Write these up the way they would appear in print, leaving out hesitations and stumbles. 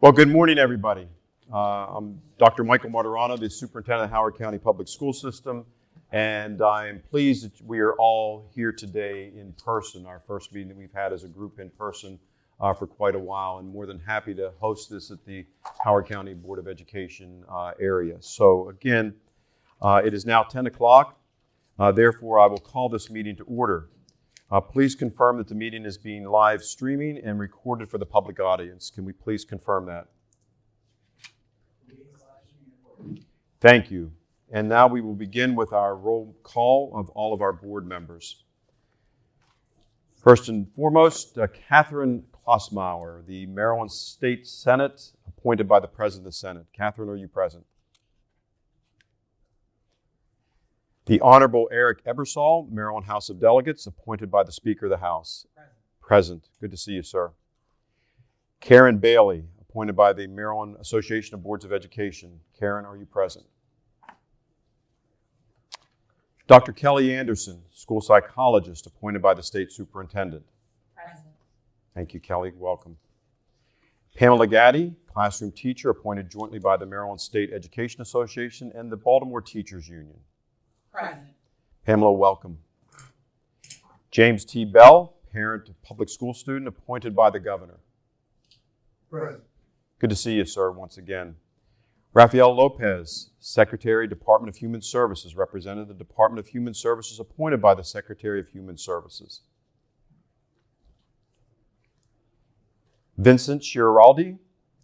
Well, good morning, everybody. I'm Dr. Michael Martirano, the Superintendent of Howard County Public School System, and I am pleased that we are all here today in person, our first meeting that we've had as a group in person for quite a while, and more than happy to host this at the Howard County Board of Education area. So again, it is now 10 o'clock. Therefore, I will call this meeting to order. Please confirm that the meeting is being live streaming and recorded for the public audience. Can we please confirm that? Thank you. And now we will begin with our roll call of all of our board members. First and foremost, Catherine Klossmauer, the Maryland State Senate, appointed by the President of the Senate. Catherine, are you present? The Honorable Eric Ebersol, Maryland House of Delegates, appointed by the Speaker of the House. Present. Good to see you, sir. Karen Bailey, appointed by the Maryland Association of Boards of Education. Karen, are you present? Dr. Kelly Anderson, school psychologist, appointed by the State Superintendent. Present. Thank you, Kelly. Welcome. Pamela Gaddy, classroom teacher, appointed jointly by the Maryland State Education Association and the Baltimore Teachers Union. Present. Pamela, welcome. James T. Bell, parent of public school student, appointed by the governor. Present. Good to see you, sir, once again. Rafael Lopez, Secretary, Department of Human Services, represented the Department of Human Services, appointed by the Secretary of Human Services. Vincent Chiaraldi,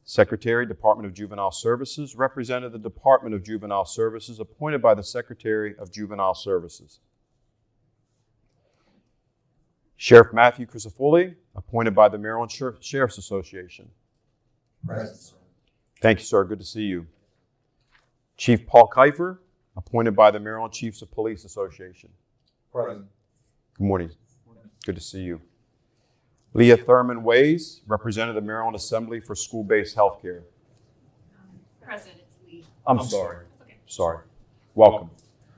Secretary, Department of Juvenile Services, represented the Department of Juvenile Services, appointed by the Secretary of Juvenile Services. Sheriff Matthew Crisafulli, appointed by the Maryland Sheriff's Association. Present, sir. Thank you, sir. Good to see you. Chief Paul Kiefer, appointed by the Maryland Chiefs of Police Association. Present. Good morning. Good to see you. Leah Thurman Ways, represented the Maryland Assembly for School-Based Healthcare. Present, it's Lee. I'm sorry. Okay. Sorry. Welcome.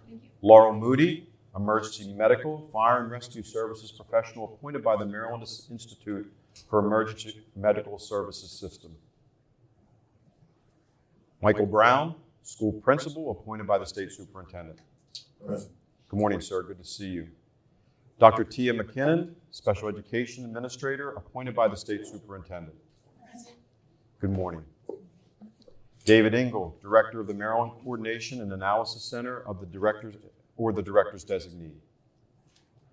Thank you. Laurel Moody, Emergency Medical, Fire and Rescue Services Professional, appointed by the Maryland Institute for Emergency Medical Services System. Michael Brown, School Principal, appointed by the State Superintendent. Present. Good morning, sir. Good to see you. Dr. Tia McKinnon, Special Education Administrator, appointed by the State Superintendent. Present. Good morning. David Engel, Director of the Maryland Coordination and Analysis Center of the Directors or the Director's Designee.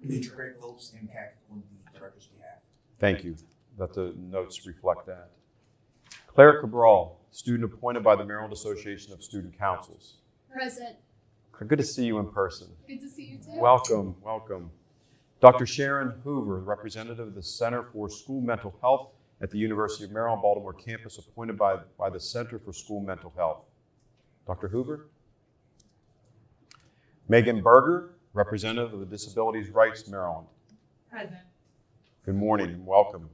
Major great votes impact on the director's behalf. Thank you. Let the notes reflect that. Claire Cabral, student appointed by the Maryland Association of Student Councils. Present. Good to see you in person. Good to see you too. Welcome, welcome. Dr. Sharon Hoover, representative of the Center for School Mental Health at the University of Maryland, Baltimore campus, appointed by the Center for School Mental Health. Dr. Hoover. Megan Berger, representative of the Disabilities Rights Maryland. Present. Good morning and welcome.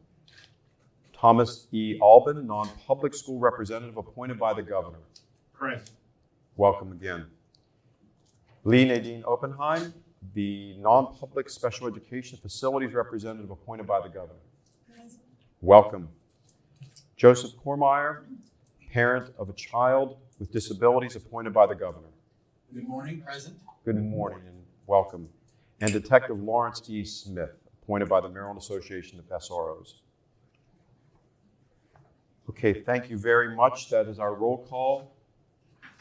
Thomas E. Albin, non-public school representative, appointed by the governor. Present. Welcome again. Lee Nadine Oppenheim, the non-public special education facilities representative, appointed by the governor. Present. Welcome. Joseph Cormier, parent of a child with disabilities, appointed by the governor. Good morning. Present. Good morning and welcome. And Detective Lawrence E. Smith, appointed by the Maryland Association of SROs. Okay, thank you very much. That is our roll call.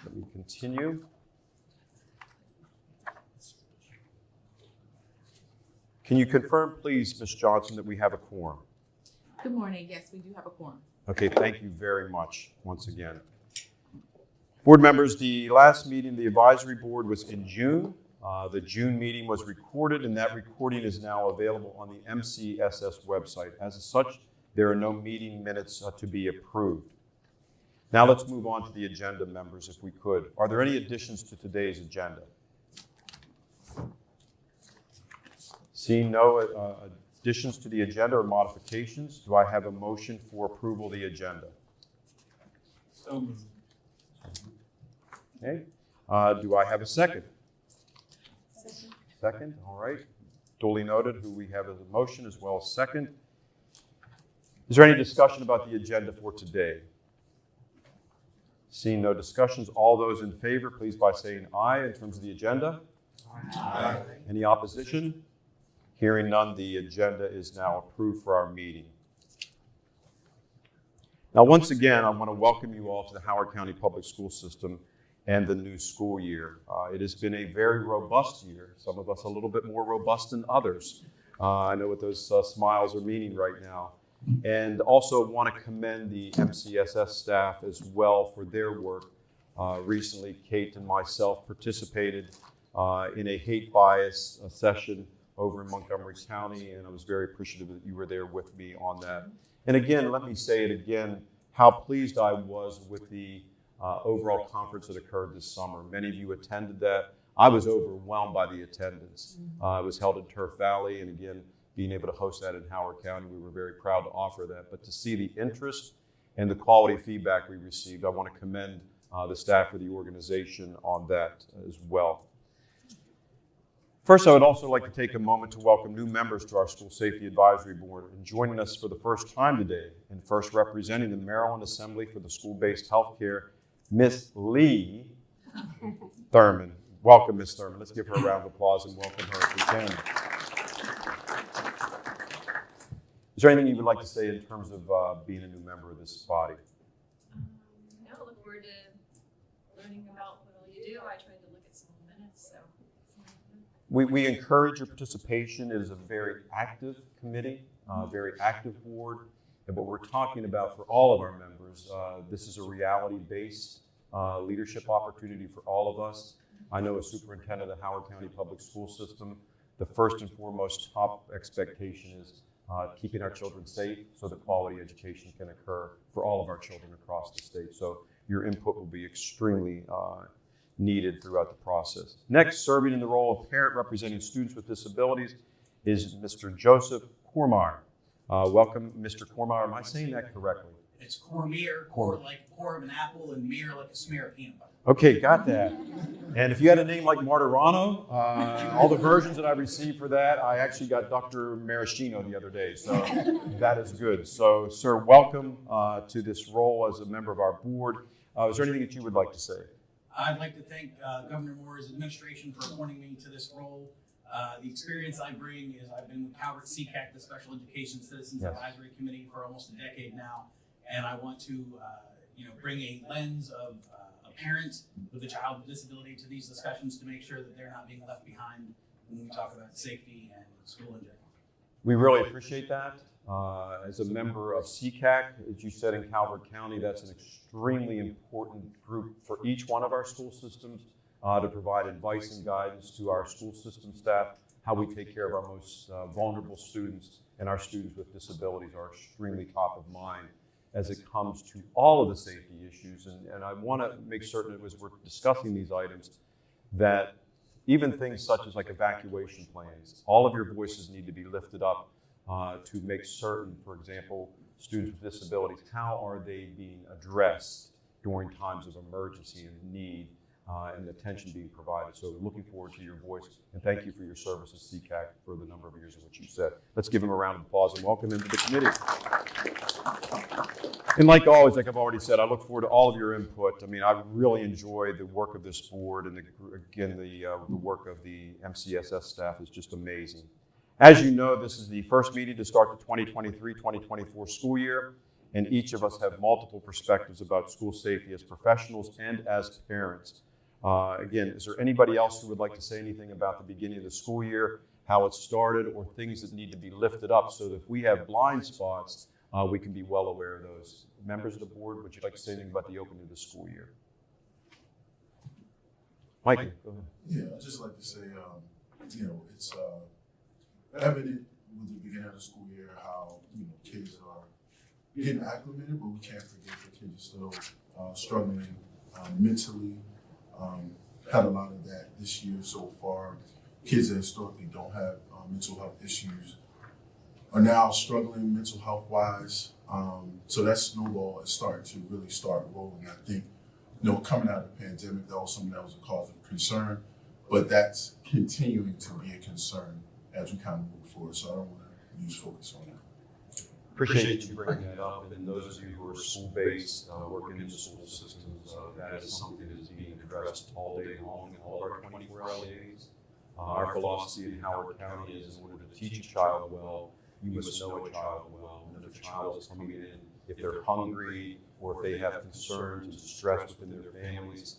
Let me continue. Can you confirm, please, Ms. Johnson, that we have a quorum? Good morning. Yes, we do have a quorum. Okay, thank you very much once again. Board members, the last meeting, the advisory board, was in June. The June meeting was recorded, and that recording is now available on the MCSS website. As such, there are no meeting minutes to be approved. Now let's move on to the agenda, members, if we could. Are there any additions to today's agenda? Seeing no additions to the agenda or modifications, do I have a motion for approval of the agenda? So moved. Okay. Do I have a second? Second, all right. Duly noted, who we have as a motion as well as second. Is there any discussion about the agenda for today? Seeing no discussions, all those in favor, please by saying aye in terms of the agenda. Aye. Any opposition? Hearing none, the agenda is now approved for our meeting. Now, once again, I want to welcome you all to the Howard County Public School System and the new school year. It has been a very robust year, some of us a little bit more robust than others. I know what those smiles are meaning right now. And also want to commend the MCSS staff as well for their work. Recently, Kate and myself participated in a hate bias session over in Montgomery County, and I was very appreciative that you were there with me on that. And again, let me say it again, how pleased I was with the overall conference that occurred this summer. Many of you attended that. I was overwhelmed by the attendance. It was held in Turf Valley, and again, being able to host that in Howard County, we were very proud to offer that. But to see the interest and the quality feedback we received, I want to commend the staff of the organization on that as well. First, I would also like to take a moment to welcome new members to our School Safety Advisory Board. And joining us for the first time today, and first representing the Maryland Assembly for the School-Based Healthcare, Ms. Lee Thurman. Welcome, Ms. Thurman. Let's give her a round of applause and welcome her if we can. Is there anything you would like to say in terms of being a new member of this body? No, look forward to learning about what all you do. I tried to look at some minutes, so. We encourage your participation. It is a very active committee, very active board. And what we're talking about for all of our members, this is a reality-based leadership opportunity for all of us. I know as superintendent of the Howard County Public School System, the first and foremost top expectation is keeping our children safe so that quality education can occur for all of our children across the state. So your input will be extremely needed throughout the process. Next, serving in the role of parent representing students with disabilities is Mr. Joseph Cormier. Welcome, Mr. Cormier. Am I saying that correctly? It's Cormier, core like core of an apple, and mere like a smear of peanut butter. Okay, got that. And if you had a name like Martirano, all the versions that I received for that, I actually got Dr. Maraschino the other day, so that is good. So, sir, welcome to this role as a member of our board. Is there anything that you would like to say? I'd like to thank Governor Moore's administration for appointing me to this role. The experience I bring is I've been with Calvert CCAC, the Special Education Citizens Advisory Committee, for almost a decade now, and I want to bring a lens of a parent with a child with disability to these discussions to make sure that they're not being left behind when we talk about safety and school in general. We really appreciate that. As a member of CCAC, as you said, in Calvert County, that's an extremely important group for each one of our school systems to provide advice and guidance to our school system staff, how we take care of our most vulnerable students, and our students with disabilities are extremely top of mind as it comes to all of the safety issues. And I want to make certain as we're discussing these items that even things such as like evacuation plans, all of your voices need to be lifted up to make certain, for example, students with disabilities, how are they being addressed during times of emergency and need and attention being provided. So looking forward to your voice, and thank you for your service at CCAC for the number of years in which you said. Let's give him a round of applause and welcome him to the committee. And like always, like I've already said, I look forward to all of your input. I mean, I really enjoy the work of this board, and the work of the MCSS staff is just amazing. As you know, this is the first meeting to start the 2023-2024 school year, and each of us have multiple perspectives about school safety as professionals and as parents. Again, is there anybody else who would like to say anything about the beginning of the school year, how it started, or things that need to be lifted up so that if we have blind spots, we can be well aware of those? Members of the board, would you like to say anything about the opening of the school year? Mike, go ahead. Yeah, I'd just like to say, it's evident with the beginning of the school year how, kids are getting acclimated, but we can't forget that kids are still struggling mentally. Had a lot of that this year so far. Kids that historically don't have mental health issues are now struggling mental health wise. So that snowball is starting to really start rolling. I think, coming out of the pandemic, that was something that was a cause of concern, but that's continuing to be a concern as we kind of move forward. So I don't want to lose focus on that. Appreciate you bringing that up. And those of you who are school-based, working in the school systems, that is something that is being addressed all day long in all of our 24-hour days. Our philosophy in Howard County is in order to teach a child well, you must know a child well. And if a child is coming in, if they're hungry or if they have concerns and distress within their families,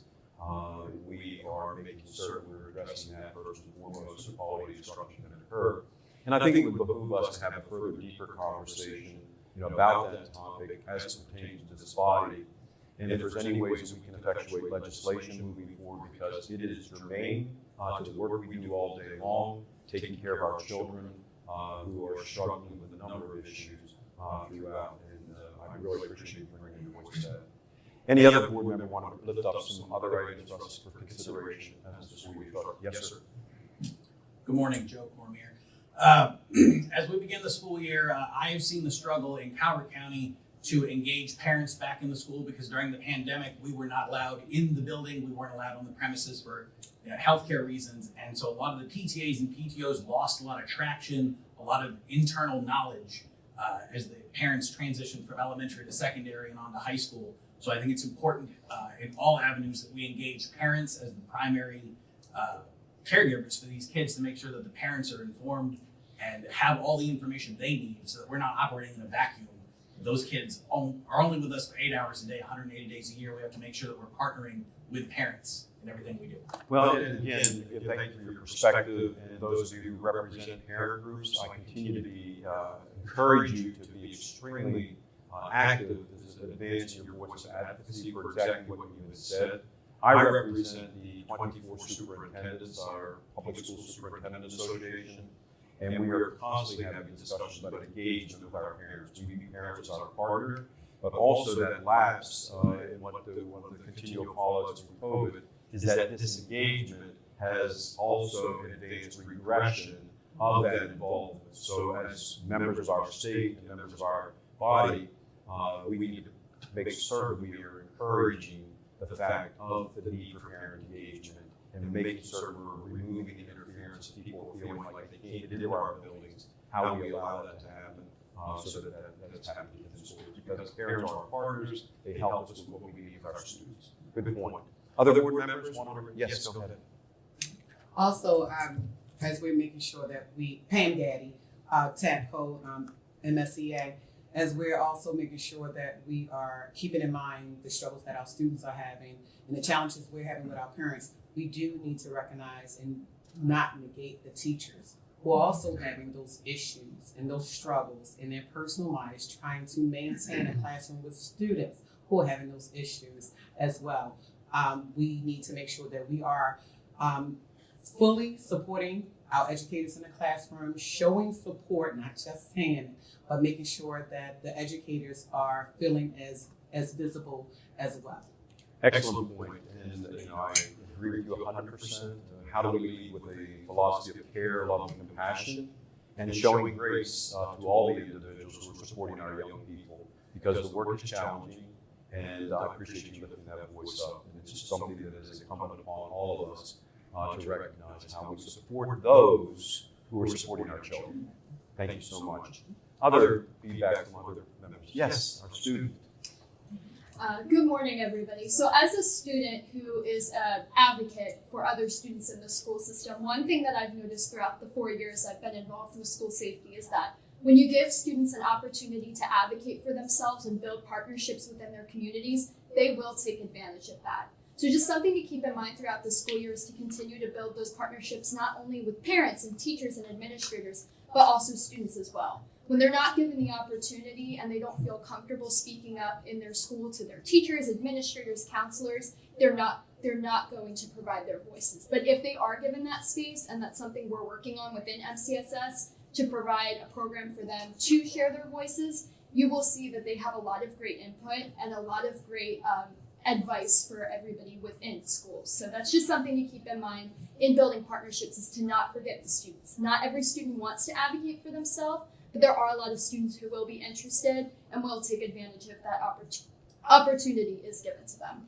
we are making certain we're addressing that first and foremost, so quality instruction can occur. And I think it would behoove us to have a further, deeper conversation, about that topic as it pertains to this body. And if there's any ways that we can effectuate legislation moving forward, because it is germane to the work we do all day long, taking care of our children who are struggling with a number of issues throughout. And I really appreciate you bringing your voice to that. Any other board member want to lift up some other items for us for consideration as the school year starts? Yes, sir. Good morning, Joe Cormier. As we begin the school year, I have seen the struggle in Howard County to engage parents back in the school, because during the pandemic, we were not allowed in the building. We weren't allowed on the premises for healthcare reasons. And so a lot of the PTAs and PTOs lost a lot of traction, a lot of internal knowledge as the parents transitioned from elementary to secondary and on to high school. So I think it's important in all avenues that we engage parents as the primary caregivers for these kids, to make sure that the parents are informed and have all the information they need, so that we're not operating in a vacuum. Those kids are only with us for 8 hours a day, 180 days a year. We have to make sure that we're partnering with parents in everything we do. Well, and again, thank you for your perspective, and those of you who represent parent groups, I continue to encourage you to be extremely active in advancing your voice of advocacy for exactly what you have said. I represent the 24 superintendents, our Public School Superintendent Association, and we are constantly having discussions about engagement with our parents. We view parents as our partner, but also that lapse in what the continual call-outs from COVID is that disengagement has also advanced regression of that involvement. So as members of our state and members of our body, we need to make certain we are encouraging the fact of the need for parent engagement and making certain we're removing the interference of people feeling like they can't get into our buildings, how we allow that to happen so that it's happening in the schools. Because parents are our partners, they help us with what we need with our students. Good point. Other board members want to? Yes, go ahead. Also, as we're making sure that Pam Gaddy, TAPCO, MSEA, as we're also making sure that we are keeping in mind the struggles that our students are having and the challenges we're having with our parents, we do need to recognize and not negate the teachers who are also having those issues and those struggles in their personal lives, trying to maintain a classroom with students who are having those issues as well. We need to make sure that we are fully supporting our educators in the classroom, showing support, not just saying it, but making sure that the educators are feeling as visible as well. Excellent point. And I agree with you 100%. How do we lead with a philosophy of care, love, and compassion, and showing grace to all the individuals who are supporting our young people? Because the work is challenging, and I appreciate you lifting that voice up. And it's just something that is incumbent upon all of us to recognize how we support those who are supporting our children. Thank you so much. Other feedback from other members? Yes, our student. Good morning, everybody. So as a student who is an advocate for other students in the school system, one thing that I've noticed throughout the 4 years I've been involved with school safety is that when you give students an opportunity to advocate for themselves and build partnerships within their communities, they will take advantage of that. So just something to keep in mind throughout the school year is to continue to build those partnerships, not only with parents and teachers and administrators, but also students as well. When they're not given the opportunity and they don't feel comfortable speaking up in their school to their teachers, administrators, counselors, they're not going to provide their voices. But if they are given that space, and that's something we're working on within MCSS, to provide a program for them to share their voices, you will see that they have a lot of great input and a lot of great advice for everybody within schools. So that's just something to keep in mind in building partnerships, is to not forget the students. Not every student wants to advocate for themselves, but there are a lot of students who will be interested and will take advantage of that opportunity is given to them.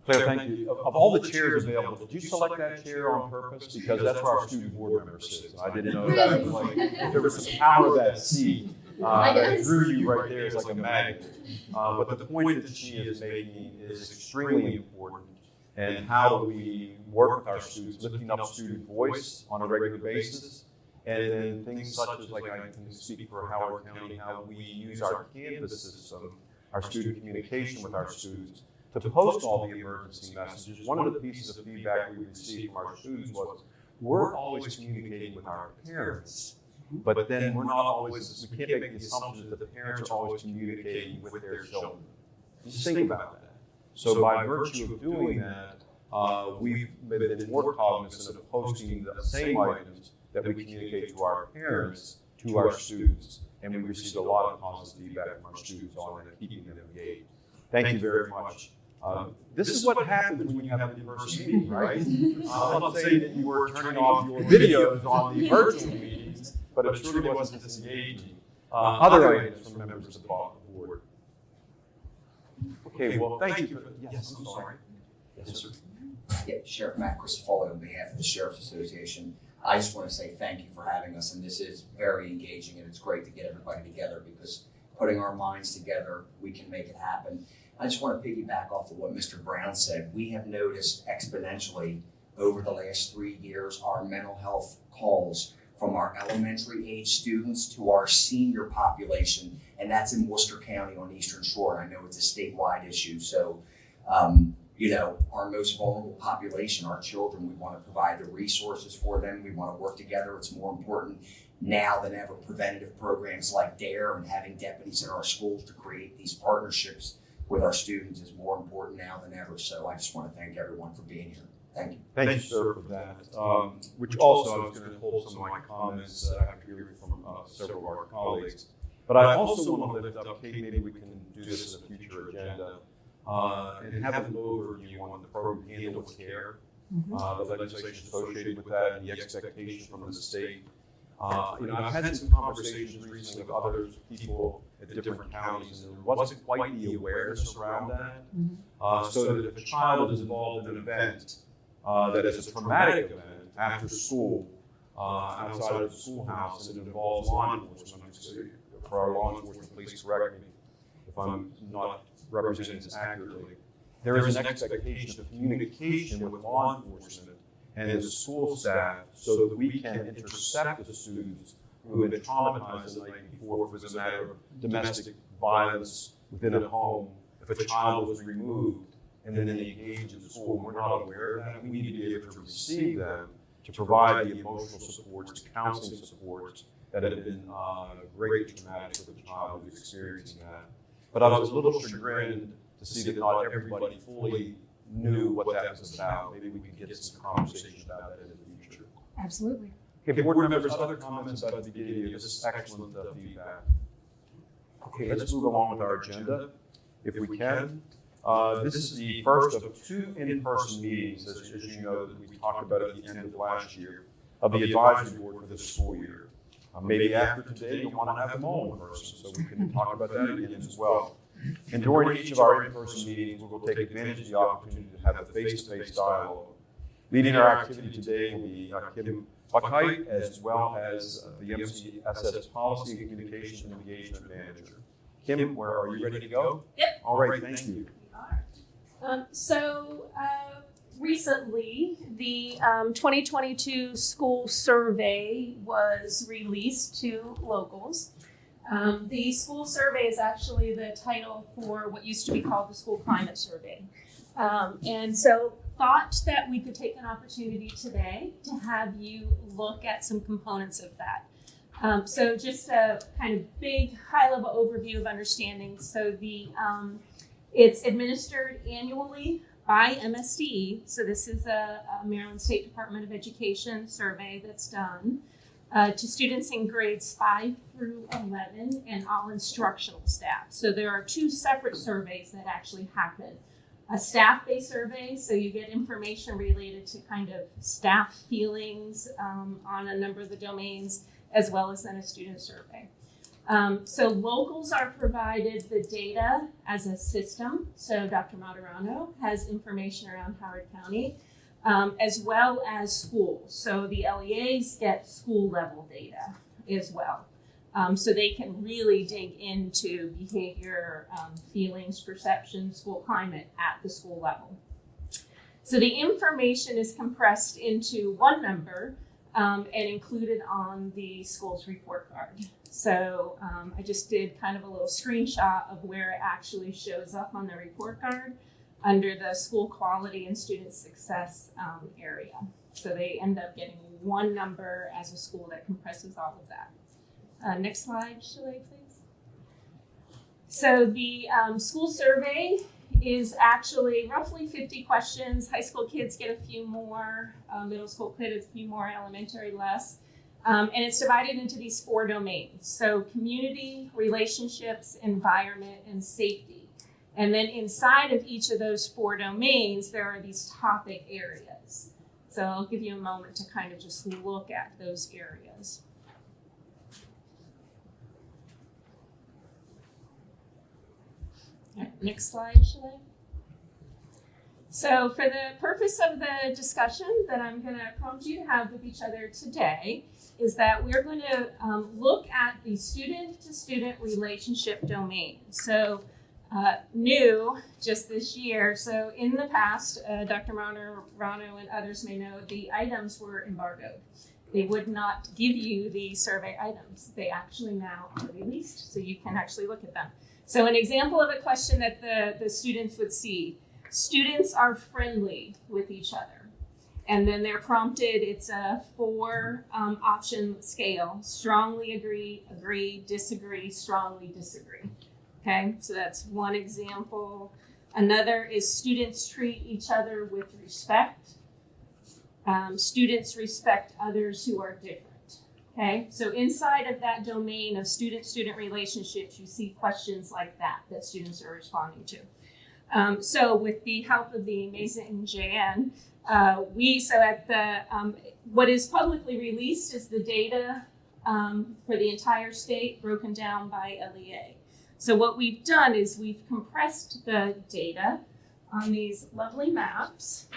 Claire, thank you. Of all the chairs available, did you select that chair on purpose? Because that's where our student board member sits. I didn't know that. It was like, if there was some power of that seat, I It guess. drew you right there. It's like a magnet. But the point that she is making is extremely important. And how do we work with our students, lifting up student voice on a regular basis, and then things such as, like, I can speak for Howard County, how we use our Canvas system, our student communication with our students, to post all the emergency messages. One of the pieces of feedback we received from our students was, we're always communicating with our parents, but then we're not always, we can't make the assumption that the parents are always communicating with their children. Just think about that. So by virtue of doing that, we've been more cognizant of posting the same items that we communicate to our parents, to our students, and we received a lot of positive feedback from our students on that, keeping them engaged. Thank you very much. This is what happens when you have an in-person meeting, right? I'm not saying that you were turning off your videos on the virtual meetings, but it truly wasn't disengaging. Other items from members of the board. Okay, well, thank you for, yes, I'm sorry. Yes, sir. Yeah, Sheriff Matt Christofolio on behalf of the Sheriff's Association. I just want to say thank you for having us, and this is very engaging, and it's great to get everybody together, because putting our minds together, we can make it happen. I just want to piggyback off of what Mr. Brown said. We have noticed exponentially over the last 3 years our mental health calls from our elementary age students to our senior population, and that's in Worcester County on Eastern Shore. And I know it's a statewide issue, so our most vulnerable population, our children, we want to provide the resources for them. We want to work together. It's more important now than ever. Preventative programs like DARE and having deputies in our schools to create these partnerships with our students is more important now than ever. So I just want to thank everyone for being here. Thank you. Thank you, sir, for that. Which also, I was going to hold some of my comments that I have to hear from several of our colleagues. But I also want to lift up, Kate, maybe we can do this in a future agenda, and have an overview on the program Handle with Care, the legislation associated with that, and the expectation from the state. I've had some conversations recently with other people at different counties, and there wasn't quite the awareness around that. So that if a child is involved in an event that is a traumatic event after school, outside of the schoolhouse, and it involves law enforcement, for our law enforcement, please correct me if I'm not representing this accurately, there is an expectation of communication with law enforcement and the school staff so that we can intercept the students who have been traumatized the night before. If it was a matter of domestic violence within a home, if a child was removed and then they engage in school, we're not aware of that. We need to be able to receive them, to provide the emotional supports, the counseling supports that have been greatly traumatic for the child who's experiencing that. But I was a little chagrined to see that not everybody fully knew what that was about. Maybe we could get some conversation about that in the future. Absolutely. Okay, board members, other comments about the beginning of this excellent feedback. Okay, let's move along with our agenda, if we can. This is the first of 2 in-person meetings, as you know, that we talked about at the end of last year, of the advisory board for this school year. Maybe after today, you'll want to have them all in person, so we can talk about that again as well. And during each of our in-person meetings, we will take advantage of the opportunity to have a face-to-face dialogue. Leading our activity today will be Kim Buckheit, as well as the MCSS Policy and Communications and Engagement Manager. Kim, where are you ready to go? Yep. All right, thank you. Recently, the 2022 school survey was released to locals. The school survey is actually the title for what used to be called the school climate survey. And so thought that we could take an opportunity today to have you look at some components of that. So just a kind of big high-level overview of understanding. So it's administered annually by MSDE. So this is a Maryland State Department of Education survey that's done to students in grades 5 through 11 and all instructional staff. So there are 2 separate surveys that actually happen. A staff-based survey, so you get information related to kind of staff feelings on a number of the domains, as well as then a student survey. So locals are provided the data as a system. So Dr. Martirano has information around Howard County, as well as schools. So the LEAs get school level data as well. so they can really dig into behavior, feelings, perception, school climate at the school level. So the information is compressed into one number and included on the school's report card. So I just did kind of a little screenshot of where it actually shows up on the report card under the school quality and student success area. So they end up getting one number as a school that compresses all of that. Next slide, Shalay, please. So the school survey is actually roughly 50 questions. High school kids get a few more, middle school kids a few more, elementary less. And it's divided into these 4 domains. So community, relationships, environment, and safety. And then inside of each of those 4 domains, there are these topic areas. So I'll give you a moment to kind of just look at those areas. All right, next slide, Shalay. So for the purpose of the discussion that I'm going to prompt you to have with each other today is that we're going to look at the student-to-student relationship domain. So new just this year. So in the past, Dr. Martirano and others may know the items were embargoed. They would not give you the survey items. They actually now are released, so you can actually look at them. So an example of a question that the students would see, students are friendly with each other. And then they're prompted, it's a 4 option scale, strongly agree, agree, disagree, strongly disagree. Okay, so that's one example. Another is students treat each other with respect. Students respect others who are different. Okay, so inside of that domain of student-student relationships, you see questions like that students are responding to. So with the help of the amazing Jan, what is publicly released is the data for the entire state broken down by LEA. So what we've done is we've compressed the data on these lovely maps.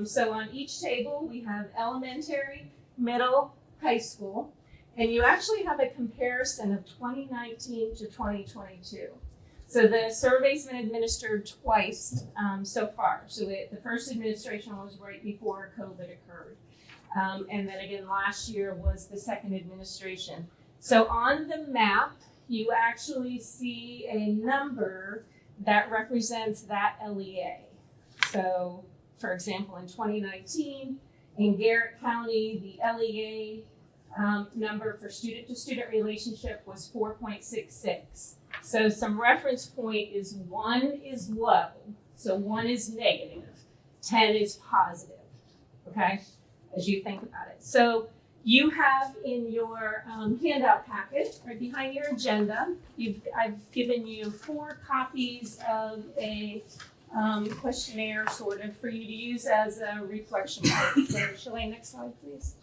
So on each table, we have elementary, middle, high school, and you actually have a comparison of 2019 to 2022. So the survey's been administered twice so far. So the first administration was right before COVID occurred. And then again, last year was the second administration. So on the map, you actually see a number that represents that LEA. So for example, in 2019, in Garrett County, the LEA number for student-to-student relationship was 4.66. So some reference point is 1 is low, so 1 is negative, 10 is positive, okay, as you think about it. So you have in your handout packet, right behind your agenda, I've given you 4 copies of a questionnaire sort of for you to use as a reflection point. So Shalane, next slide, please.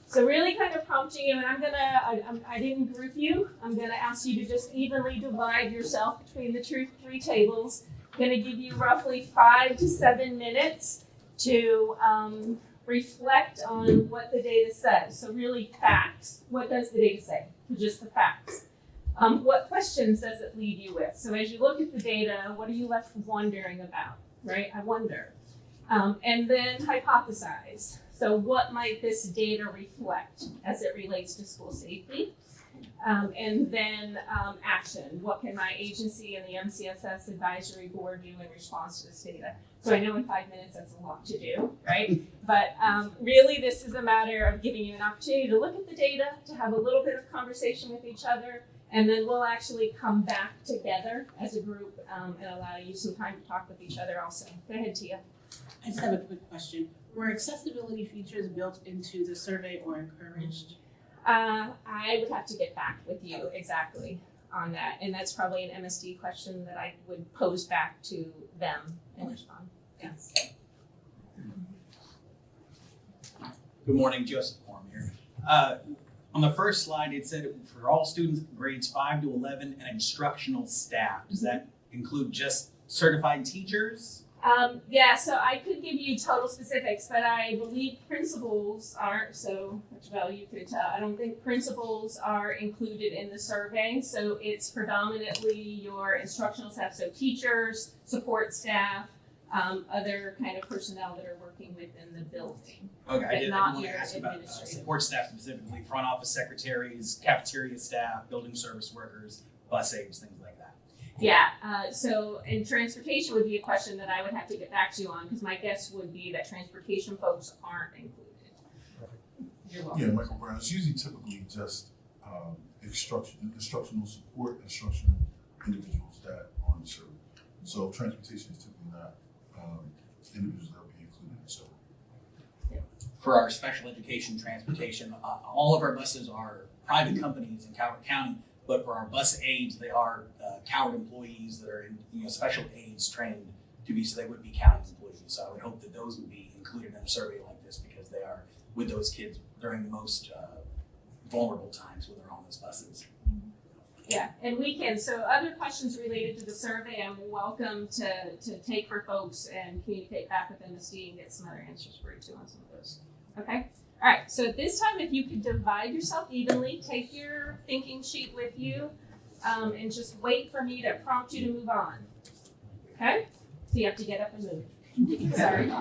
So really kind of prompting you, and I didn't group you. I'm gonna ask you to just evenly divide yourself between the 3 tables. I'm gonna give you roughly 5 to 7 minutes to reflect on what the data says. So really facts. What does the data say? Just the facts. What questions does it leave you with? So as you look at the data, what are you left wondering about, right? I wonder. And then hypothesize. So what might this data reflect as it relates to school safety? And then action. What can my agency and the MCSS advisory board do in response to this data? So I know in 5 minutes that's a lot to do, right? But really this is a matter of giving you an opportunity to look at the data, to have a little bit of conversation with each other, and then we'll actually come back together as a group and allow you some time to talk with each other also. Go ahead, Tia. I just have a quick question. Were accessibility features built into the survey or encouraged? I would have to get back with you exactly on that. And that's probably an MSD question that I would pose back to them and respond. Yes. Good morning, Joseph Korm here. On the first slide, it said for all students grades 5 to 11 and instructional staff. Does that include just certified teachers? Yeah, so I could give you total specifics, but I believe principals aren't, so well, you could tell. I don't think principals are included in the survey, so it's predominantly your instructional staff, so teachers, support staff, other kind of personnel that are working within the building. Okay, I did want to your ask about administrative. support staff specifically, front office secretaries, cafeteria staff, building service workers, bus aides, things like that. Yeah, so and transportation would be a question that I would have to get back to you on, because my guess would be that transportation folks aren't included. You're welcome. Yeah, Michael Brown. It's usually typically just instructional support, instructional individuals that are on the survey. So transportation is typically not individuals that will be included in the survey. For our special education transportation, all of our buses are private companies in Coward County, but for our bus aides, they are Coward employees that are special aides trained to be, so they would be county employees. So I would hope that those would be included in a survey like this, because they are with those kids during the most vulnerable times when they're on those buses. Yeah, and we can, so other questions related to the survey, I'm welcome to take for folks and communicate back with MSD and get some other answers for you too on some of those. Okay? All right, so at this time, if you could divide yourself evenly, take your thinking sheet with you, and just wait for me to prompt you to move on. Okay? So you have to get up and move. Sorry.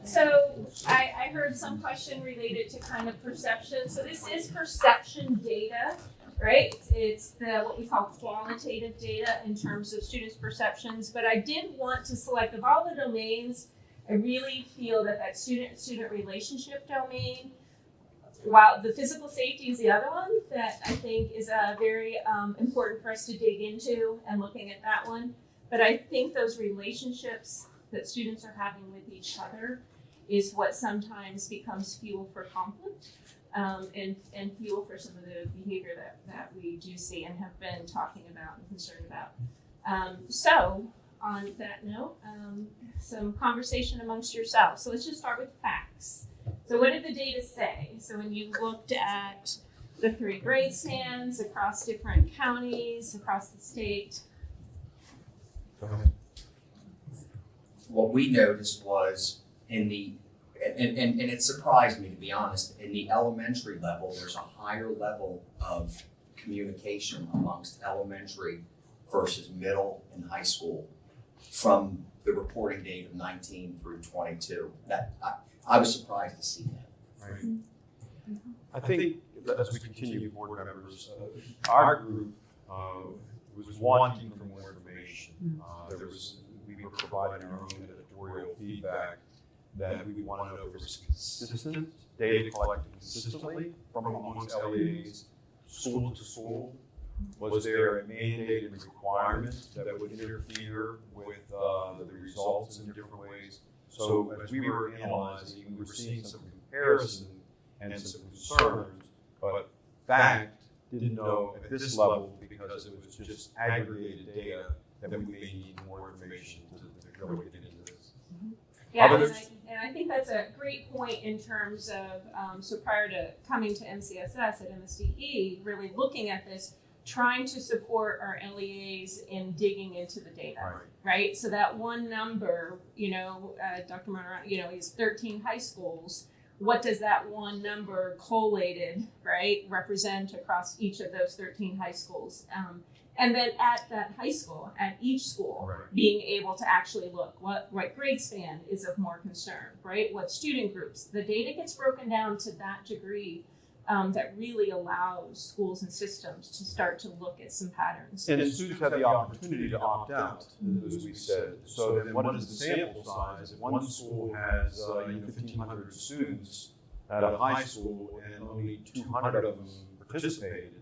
So I heard some question related to kind of perception. So this is perception data, right? It's the what we call qualitative data in terms of students' perceptions. But I did want to select, of all the domains, I really feel that student-student relationship domain, while the physical safety is the other one that I think is very important for us to dig into and looking at that one. But I think those relationships that students are having with each other is what sometimes becomes fuel for conflict, and fuel for some of the behavior that we do see and have been talking about and concerned about. So on that note, some conversation amongst yourselves. So let's just start with facts. So what did the data say? So when you looked at the 3 grade stands across different counties, across the state. Go ahead. What we noticed was and it surprised me, to be honest, in the elementary level, there's a higher level of communication amongst elementary versus middle and high school from the reporting date of 19 through 22. That I was surprised to see that. Right. I think as we continue, board members, our group was wanting for more information. We were providing our own editorial feedback that we wanted to know if there was consistent data collected consistently from amongst LEAs, school to school. Was there a mandated requirement that would interfere with the results in different ways? So as we were analyzing, we were seeing some comparison and some concerns, but fact didn't know at this level because it was just aggregated data that we may need more information to really get into this. Yeah, and I think that's a great point in terms of, so prior to coming to MCSS at MSDE, really looking at this, trying to support our LEAs in digging into the data, right? So that one number, Dr. Martirano, is 13 high schools. What does that one number collated, right, represent across each of those 13 high schools? And then at that high school, at each school, being able to actually look what grade span is of more concern, right? What student groups? The data gets broken down to that degree that really allows schools and systems to start to look at some patterns. And students have the opportunity to opt out, as we said. So then what is the sample size? If one school has 1,500 students at a high school and only 200 of them participated,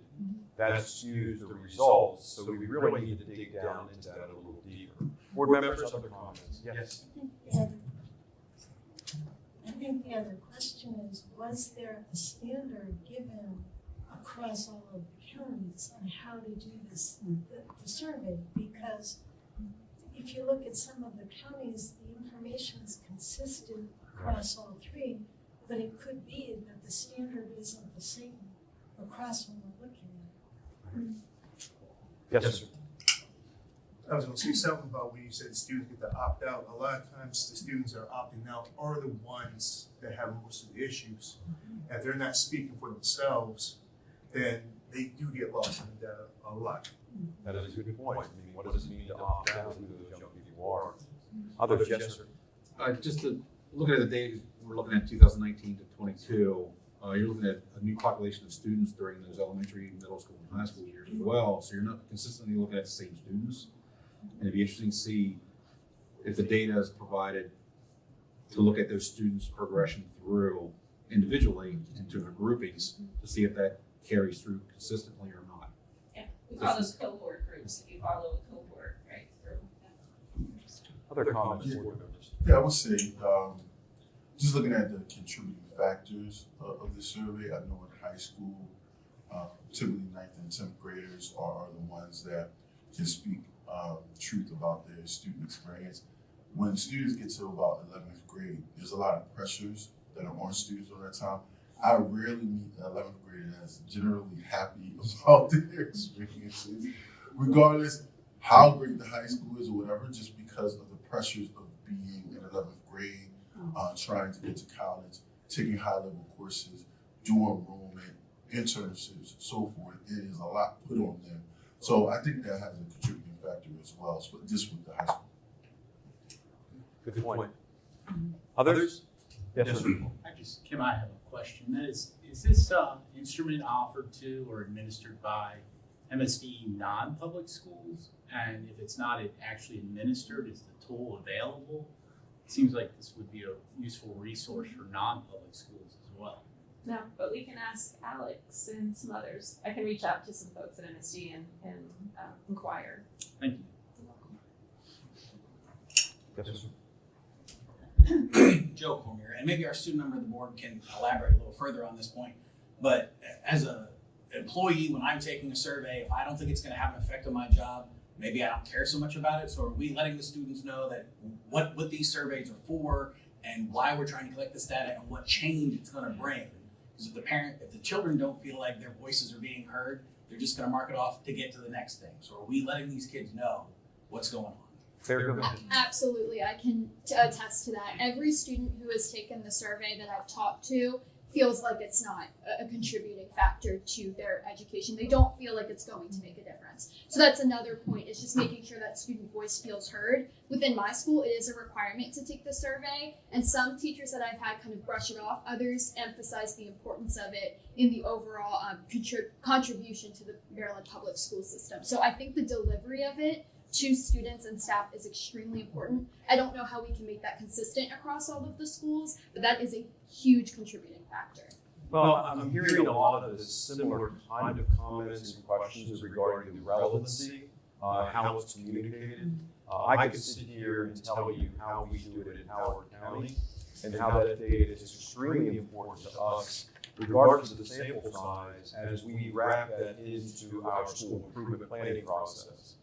that skews the results. So we really need to dig down into that a little deeper. Board members, other comments? Yes. I think the other question is, was there a standard given across all of the counties on how to do this, the survey? Because if you look at some of the counties, the information is consistent across all 3, but it could be that the standard isn't the same across what we're looking at. Yes, sir. I was going to say something about when you said students get to opt out. A lot of times the students that are opting out are the ones that have most of the issues. If they're not speaking for themselves, then they do get lost in the data a lot. That is a good point. I mean, what does it mean to opt out who those young people are? Others, yes, sir. Just to look at the data, we're looking at 2019 to 22. You're looking at a new population of students during those elementary, middle school, and high school years as well. So you're not consistently looking at the same students. And it'd be interesting to see if the data is provided to look at those students' progression through individually into their groupings to see if that carries through consistently or not. Yeah, we call those cohort groups if you follow a cohort, right? Other comments, board members? Yeah, I would say, just looking at the contributing factors of the survey, I know in high school, typically 9th and 10th graders are the ones that can speak truth about their student experience. When students get to about 11th grade, there's a lot of pressures that are on students during that time. I rarely meet an 11th grader that's generally happy about their experiences, regardless how great the high school is or whatever, just because of the pressures of being in 11th grade, trying to get to college, taking high-level courses, doing enrollment, internships, so forth. It is a lot put on them. So I think that has a contributing factor as well, so just with the high school. Good point. Others? Yes, sir. Kim, I have a question. That is this instrument offered to or administered by MSD non-public schools? And if it's not actually administered, is the tool available? It seems like this would be a useful resource for non-public schools as well. No, but we can ask Alex and some others. I can reach out to some folks at MSD and inquire. Thank you. Yes, sir. Joe Cormier, and maybe our student member of the board can elaborate a little further on this point. But as an employee, when I'm taking a survey, if I don't think it's going to have an effect on my job, maybe I don't care so much about it. So are we letting the students know that what these surveys are for and why we're trying to collect this data and what change it's going to bring? Because if the children don't feel like their voices are being heard, they're just going to mark it off to get to the next thing. So are we letting these kids know what's going on? Absolutely, I can attest to that. Every student who has taken the survey that I've talked to feels like it's not a contributing factor to their education. They don't feel like it's going to make a difference. So that's another point, is just making sure that student voice feels heard. Within my school, it is a requirement to take the survey, and some teachers that I've had kind of brush it off. Others emphasize the importance of it in the overall contribution to the Maryland public school system. So I think the delivery of it to students and staff is extremely important. I don't know how we can make that consistent across all of the schools, but that is a huge contributing factor. Well, I'm hearing a lot of the similar kind of comments and questions regarding the relevancy, how it's communicated. I could sit here and tell you how we do it in Howard County and how that data is extremely important to us, regardless of the sample size, as we wrap that into our school improvement planning process.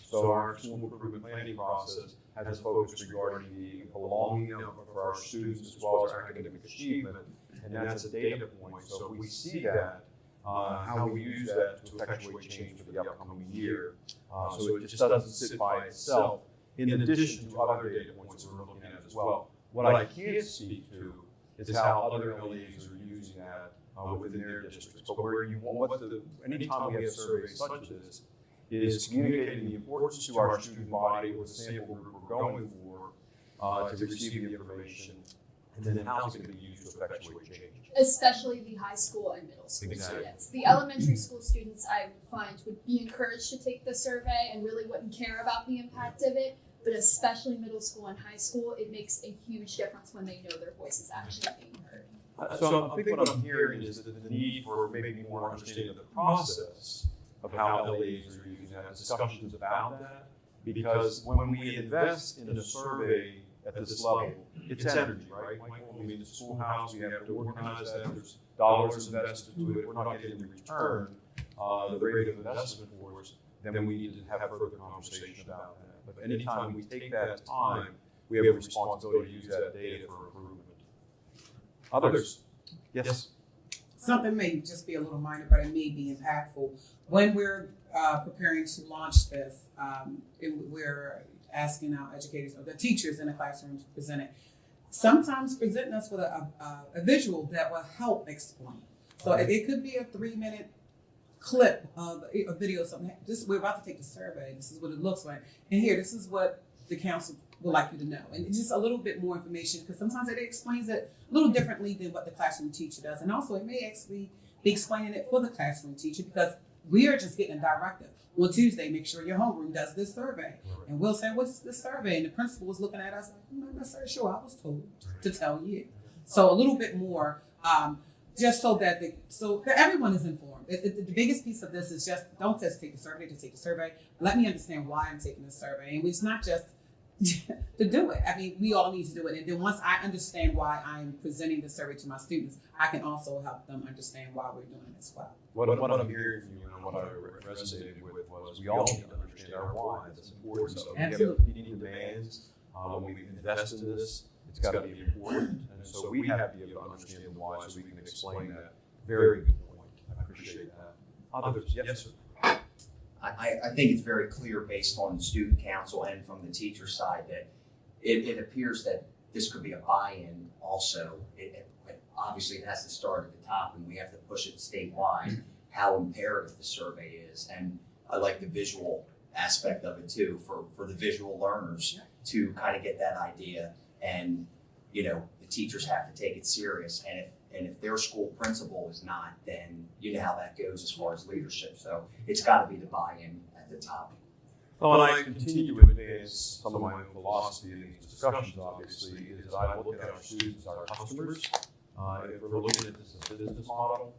So our school improvement planning process has focus regarding the belonging of our students as well as our academic achievement, and that's a data point. So if we see that, how we use that to effectuate change for the upcoming year. So it just doesn't sit by itself, in addition to other data points that we're looking at as well. What I can't speak to is how other LEAs are using that within their districts. But anytime we have surveys such as this, is communicating the importance to our student body or the sample group we're going for to receive the information, and then how it's going to be used to effectuate change. Especially the high school and middle school students. The elementary school students, I find, would be encouraged to take the survey and really wouldn't care about the impact of it, but especially middle school and high school, it makes a huge difference when they know their voice is actually being heard. So I think what I'm hearing is that the need for maybe more understanding of the process of how LEAs are using that, discussions about that, because when we invest in a survey at this level, it's energy, right? Michael, I mean, the schoolhouse, we have to organize that, there's dollars invested to it, we're not getting the return, the rate of investment for us, then we need to have further conversation about that. But anytime we take that time, we have a responsibility to use that data for improvement. Others? Yes? Something may just be a little minor, but it may be impactful. When we're preparing to launch this, we're asking our educators or the teachers in the classroom to present it. Sometimes presenting us with a visual that will help explain. So it could be a 3-minute clip of a video or something. We're about to take the survey. This is what it looks like. And here, this is what the council would like you to know. And just a little bit more information, because sometimes it explains it a little differently than what the classroom teacher does. And also it may actually be explaining it for the classroom teacher, because we are just getting a directive. Well, Tuesday, make sure your homeroom does this survey. And we'll say, what's this survey? And the principal was looking at us like, I'm not necessarily sure. I was told to tell you. So a little bit more, just so that everyone is informed. The biggest piece of this is just, don't just take the survey, just take the survey. Let me understand why I'm taking the survey. And it's not just to do it. I mean, we all need to do it. And then once I understand why I'm presenting the survey to my students, I can also help them understand why we're doing it as well. What I'm hearing from you and what I resonated with was we all need to understand our why. That's important. So we have competing demands. When we invest in this, it's got to be important. And so we have to be able to understand the why so we can explain that. Very good point. I appreciate that. Others? Yes, sir. I think it's very clear based on student council and from the teacher side that it appears that this could be a buy-in also. Obviously, it has to start at the top and we have to push it statewide, how imperative the survey is. And I like the visual aspect of it too, for the visual learners to kind of get that idea. And, the teachers have to take it serious. And if their school principal is not, then you know how that goes as far as leadership. So it's got to be the buy-in at the top. Well, and I continue to advance some of my own philosophy in these discussions, obviously, is that I look at our students, our customers. If we're looking at this as a business model,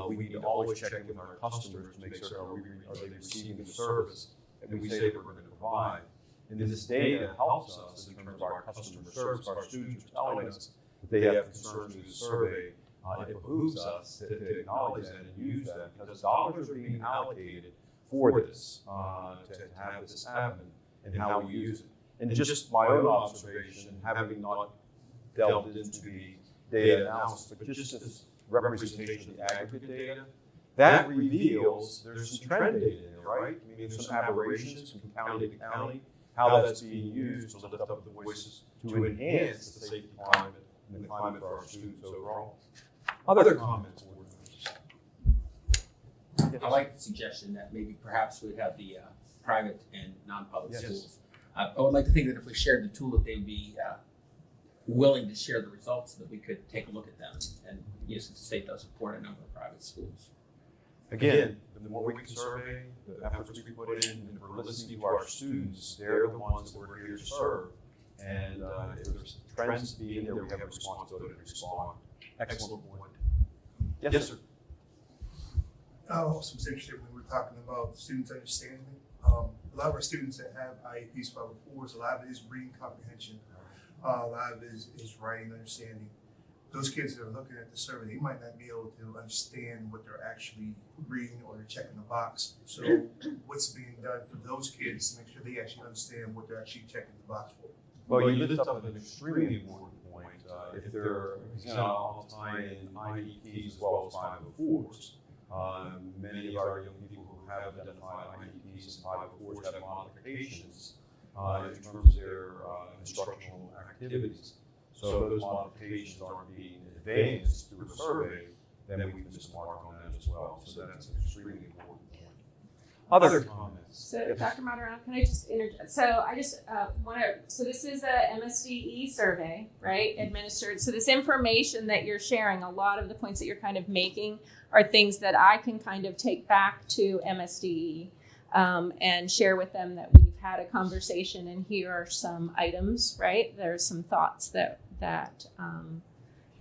we need to always check in with our customers to make sure are they receiving the service that we say that we're going to provide. And this data helps us in terms of our customer service. Our students are telling us that they have concerns with the survey. It behooves us to acknowledge that and use that, because dollars are being allocated for this, to have this happen and how we use it. And just my own observation, having not delved into the data analysis, but just this representation of the aggregate data, that reveals there's some trend data in there, right? I mean, there's some aberrations from county to county, how that's being used to lift up the voices to enhance the safety climate and the climate for our students overall. Other comments? I like the suggestion that maybe perhaps we'd have the private and non-public schools. I would like to think that if we shared the tool, that they'd be willing to share the results so that we could take a look at them. And yes, the state does support a number of private schools. Again, the more we can survey, the efforts we put in, and we're listening to our students, they're the ones that we're here to serve. And if there's trends to be in there, we have a responsibility to respond. Excellent point. Yes, sir. I also was interested when we were talking about students understanding. A lot of our students that have IEPs 504s, a lot of it is reading comprehension. A lot of it is writing understanding. Those kids that are looking at the survey, they might not be able to understand what they're actually reading or they're checking the box. So what's being done for those kids to make sure they actually understand what they're actually checking the box for? Well, you lift up an extremely important point. If they're, I'll tie in IEPs as well as 504s. Many of our young people who have identified IEPs and 504s have modifications in terms of their instructional activities. So if those modifications aren't being advanced through a survey, then we can just mark on that as well. So that's an extremely important point. Other comments? So, yes. Dr. Martirano, can I just interject? So I just want to, so this is a MSDE survey, right, administered. So this information that you're sharing, a lot of the points that you're kind of making are things that I can kind of take back to MSDE and share with them that we've had a conversation and here are some items, right? There's some thoughts that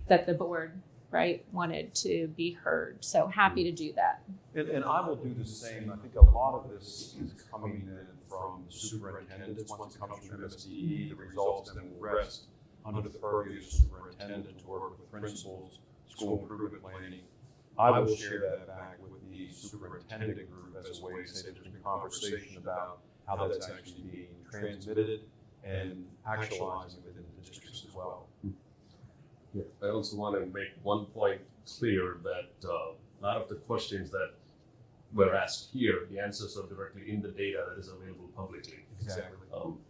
the board, right, wanted to be heard. So happy to do that. And I will do the same. I think a lot of this is coming in from the superintendents. Once it comes from MSDE, the results then will rest under the purview of the superintendent to work with principals, school improvement planning. I will share that back with the superintendent group as a way to say there's been conversation about how that's actually being transmitted and actualizing within the districts as well. Yeah, I also want to make one point clear that a lot of the questions that Whereas here, the answers are directly in the data that is available publicly. Exactly.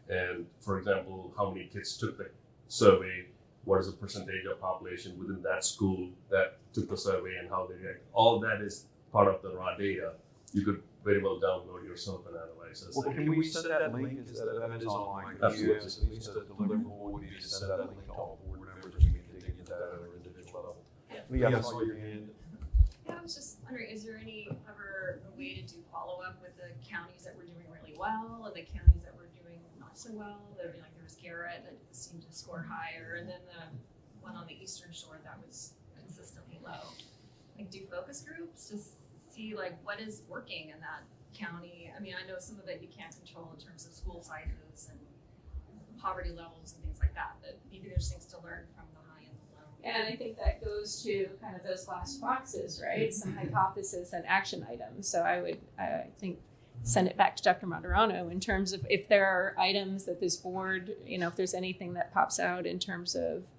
And for example, how many kids took the survey, what is the percentage of population within that school that took the survey and how they react. All that is part of the raw data. You could very well download yourself and analyze it. Well, can we send that link? That is online. Absolutely. Yes, at least the deliverable would be to send that link to all board members and we can dig into that at an individual level. Lee, I saw your hand. Yeah, I was just wondering, is there any ever a way to do follow-up with the counties that were doing really well and the counties that were doing not so well? There was Garrett that seemed to score higher, and then the one on the Eastern Shore that was consistently low. Like, do focus groups to see like what is working in that county? I mean, I know some of it you can't control in terms of school sizes and poverty levels and things like that, but maybe there's things to learn from the high and the low. And I think that goes to kind of those last boxes, right? Some hypothesis and action items. So I think, send it back to Dr. Martirano in terms of if there are items that this board, if there's anything that pops out in terms of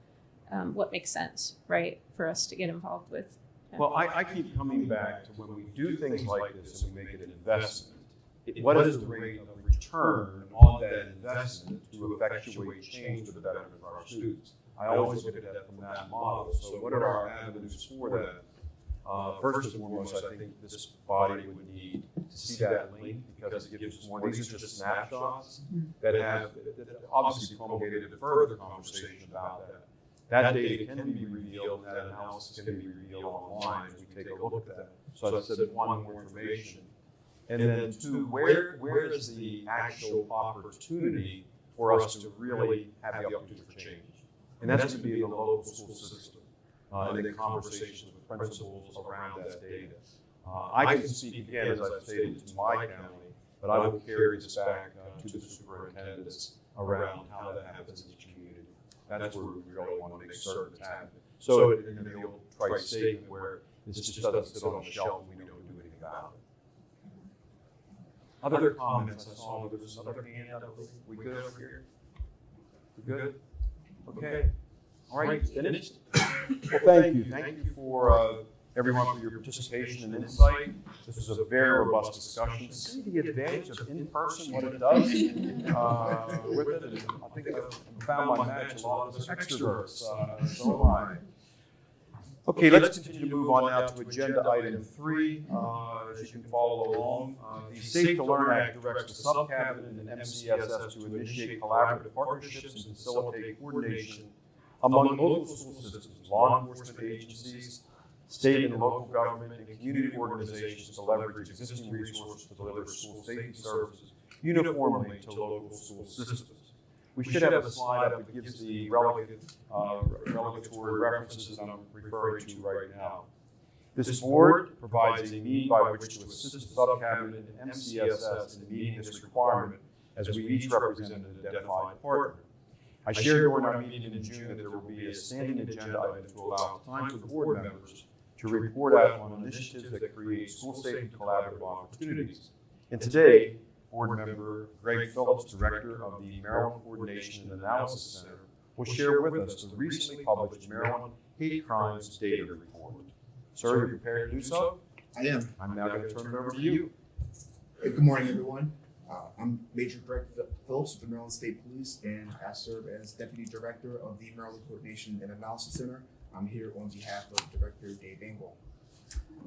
what makes sense, right, for us to get involved with. Well, I keep coming back to when we do things like this and we make it an investment, what is the rate of return on that investment to effectuate change for the betterment of our students? I always look at that from that model. So what are our avenues for that? First and foremost, I think this body would need to see that link because it gives us more. These are just snapshots that have obviously promulgated a further conversation about that. That data can be revealed, and that analysis can be revealed online as we take a look at that. So I said one, more information. And then two, where is the actual opportunity for us to really have the opportunity for change? And that's going to be in the local school system and in conversations with principals around that data. I can speak again, as I've stated, to my county, but I will carry this back to the superintendents around how that happens in each community. That's where we really want to make certain it's happening. So in the old trite statement where this just doesn't sit on the shelf and we don't do anything about it. Other comments? I saw there was another hand up. We good over here? We good? Okay. All right, finished? Well, thank you. Thank you for everyone for your participation and insight. This was a very robust discussion. See the advantage of in-person, what it does with it. And I think I found my match. A lot of us are extroverts, so am I. Okay, let's continue to move on now to agenda item 3. As you can follow along, the Safe to Learn Act directs the Subcabinet and MCSS to initiate collaborative partnerships and facilitate coordination among local school systems, law enforcement agencies, state and local government, and community organizations to leverage existing resources to deliver school safety services uniformly to local school systems. We should have a slide up that gives the relegatory references that I'm referring to right now. This board provides a means by which to assist the Subcabinet and MCSS in meeting this requirement as we each represent an identified partner. I shared during our meeting in June that there will be a standing agenda item to allow time for the board members to report out on initiatives that create school safety collaborative opportunities. And today, board member Greg Phillips, director of the Maryland Coordination and Analysis Center, will share with us the recently published Maryland Hate Crimes Data Report. Sir, are you prepared to do so? I am. I'm now going to turn it over to you. Good morning, everyone. I'm Major Greg Phillips with the Maryland State Police, and I serve as Deputy Director of the Maryland Coordination and Analysis Center. I'm here on behalf of Director Dave Engel.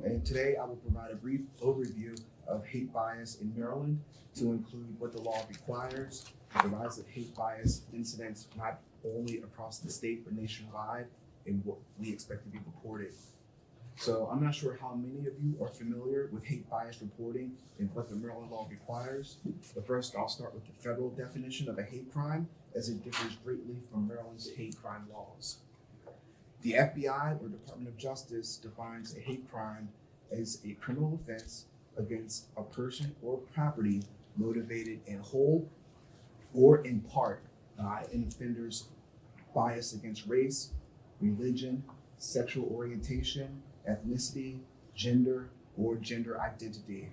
And today I will provide a brief overview of hate bias in Maryland to include what the law requires, the rise of hate bias incidents not only across the state but nationwide, and what we expect to be reported. So I'm not sure how many of you are familiar with hate bias reporting and what the Maryland law requires. But first, I'll start with the federal definition of a hate crime, as it differs greatly from Maryland's hate crime laws. The FBI, or Department of Justice, defines a hate crime as a criminal offense against a person or property motivated in whole or in part by an offender's bias against race, religion, sexual orientation, ethnicity, gender, or gender identity.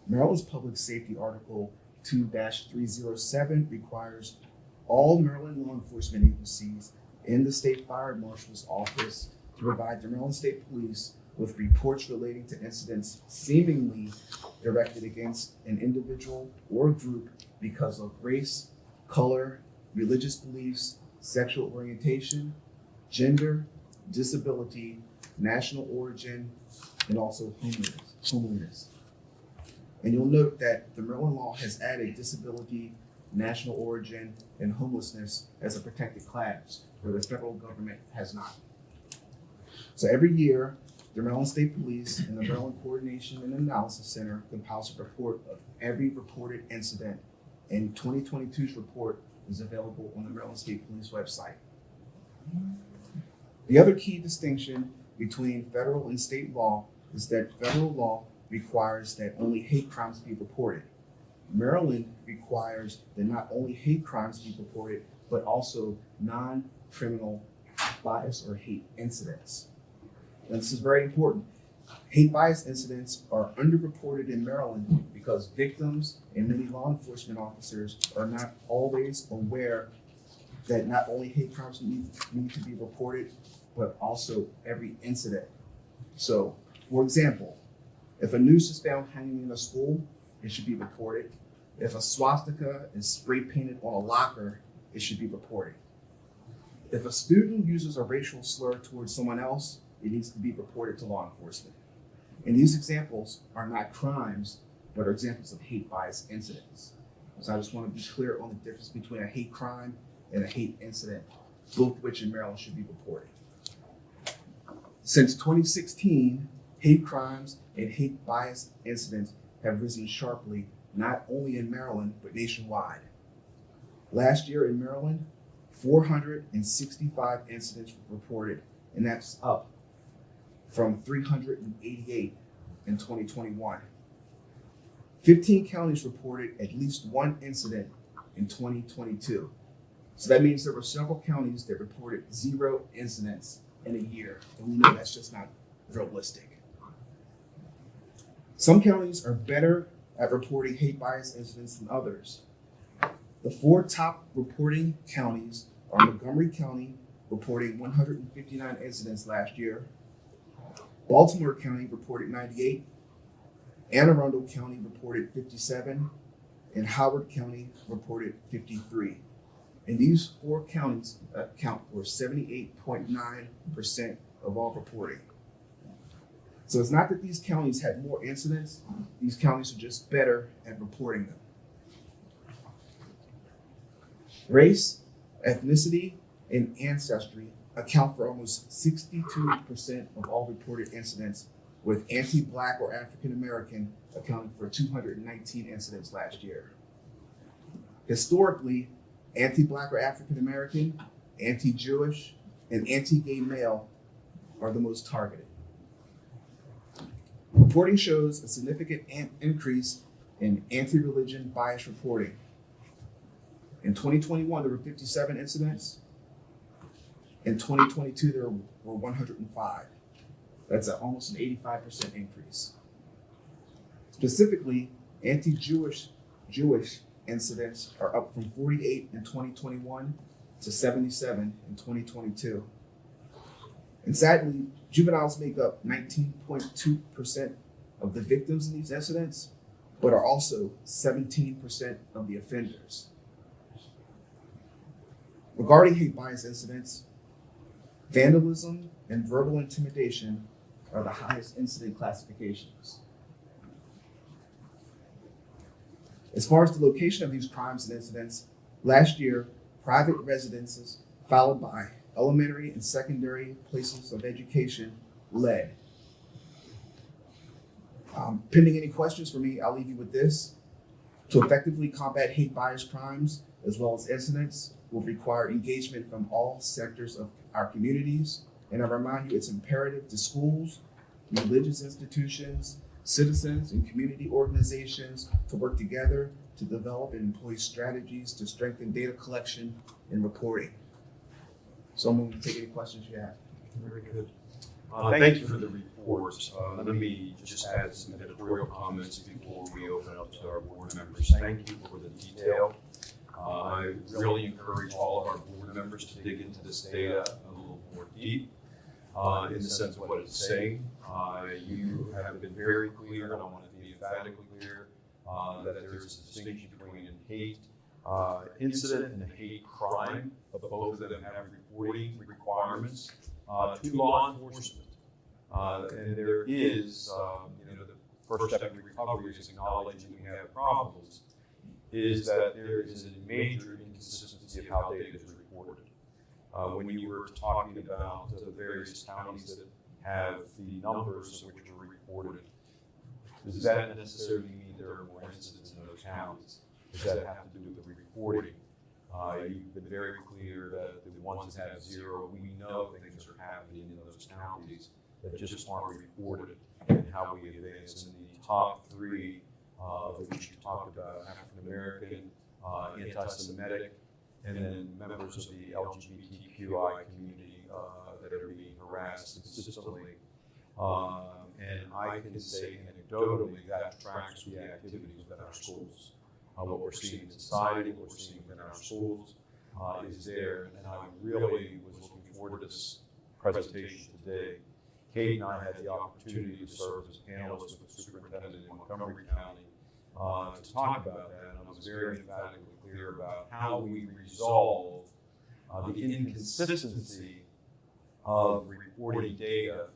Maryland's Public Safety Article 2-307 requires all Maryland law enforcement agencies and the State Fire Marshal's Office to provide the Maryland State Police with reports relating to incidents seemingly directed against an individual or group because of race, color, religious beliefs, sexual orientation, gender, disability, national origin, and also homeliness. And you'll note that the Maryland law has added disability, national origin, and homelessness as a protected class, where the federal government has not. So every year, the Maryland State Police and the Maryland Coordination and Analysis Center compiles a report of every reported incident, and 2022's report is available on the Maryland State Police website. The other key distinction between federal and state law is that federal law requires that only hate crimes be reported. Maryland requires that not only hate crimes be reported, but also non-criminal bias or hate incidents. And this is very important. Hate bias incidents are underreported in Maryland because victims and many law enforcement officers are not always aware that not only hate crimes need to be reported, but also every incident. So, for example, if a noose is found hanging in a school, it should be reported. If a swastika is spray painted on a locker, it should be reported. If a student uses a racial slur towards someone else, it needs to be reported to law enforcement. And these examples are not crimes, but are examples of hate bias incidents. So I just want to be clear on the difference between a hate crime and a hate incident, both of which in Maryland should be reported. Since 2016, hate crimes and hate bias incidents have risen sharply, not only in Maryland, but nationwide. Last year in Maryland, 465 incidents were reported, and that's up from 388 in 2021. 15 counties reported at least one incident in 2022. So that means there were several counties that reported 0 incidents in a year, and we know that's just not realistic. Some counties are better at reporting hate bias incidents than others. The 4 top reporting counties are Montgomery County, reporting 159 incidents last year. Baltimore County reported 98. Anne Arundel County reported 57. And Howard County reported 53. And these 4 counties account for 78.9% of all reporting. So it's not that these counties had more incidents, these counties are just better at reporting them. Race, ethnicity, and ancestry account for almost 62% of all reported incidents, with anti-Black or African American accounting for 219 incidents last year. Historically, anti-Black or African American, anti-Jewish, and anti-gay male are the most targeted. Reporting shows a significant increase in anti-religion bias reporting. In 2021, there were 57 incidents. In 2022, there were 105. That's almost an 85% increase. Specifically, anti-Jewish incidents are up from 48 in 2021 to 77 in 2022. And sadly, juveniles make up 19.2% of the victims in these incidents, but are also 17% of the offenders. Regarding hate bias incidents, vandalism and verbal intimidation are the highest incident classifications. As far as the location of these crimes and incidents, last year, private residences followed by elementary and secondary places of education led. Pending any questions for me, I'll leave you with this. To effectively combat hate bias crimes as well as incidents will require engagement from all sectors of our communities. And I remind you, it's imperative to schools, religious institutions, citizens, and community organizations to work together to develop and employ strategies to strengthen data collection and reporting. So I'm going to take any questions you have. Very good. Thank you for the report. Let me just add some editorial comments before we open up to our board members. Thank you for the detail. I really encourage all of our board members to dig into this data a little more deep. in the sense of what it's saying. You have been very clear, and I want to be emphatically clear, that there is a distinction between a hate incident and a hate crime, but both of them have reporting requirements to law enforcement. And there is, the first step in recovery is acknowledging we have problems, is that there is a major inconsistency of how data is reported. When you were talking about the various counties that have the numbers of which were reported, does that necessarily mean there are more incidents in those counties? Does that have to do with the reporting? You've been very clear that the ones that have zero, we know things are happening in those counties that just aren't reported, and how we advance. In the top three, of which you talked about, African American, anti-Semitic, and then members of the LGBTQI community that are being harassed consistently. And I can say anecdotally that tracks the activities within our schools. What we're seeing in society, what we're seeing within our schools is there. And I really was looking forward to this presentation today. Kate and I had the opportunity to serve as panelists with the superintendent in Montgomery County to talk about that. And I was very emphatically clear about how we resolve the inconsistency of reporting data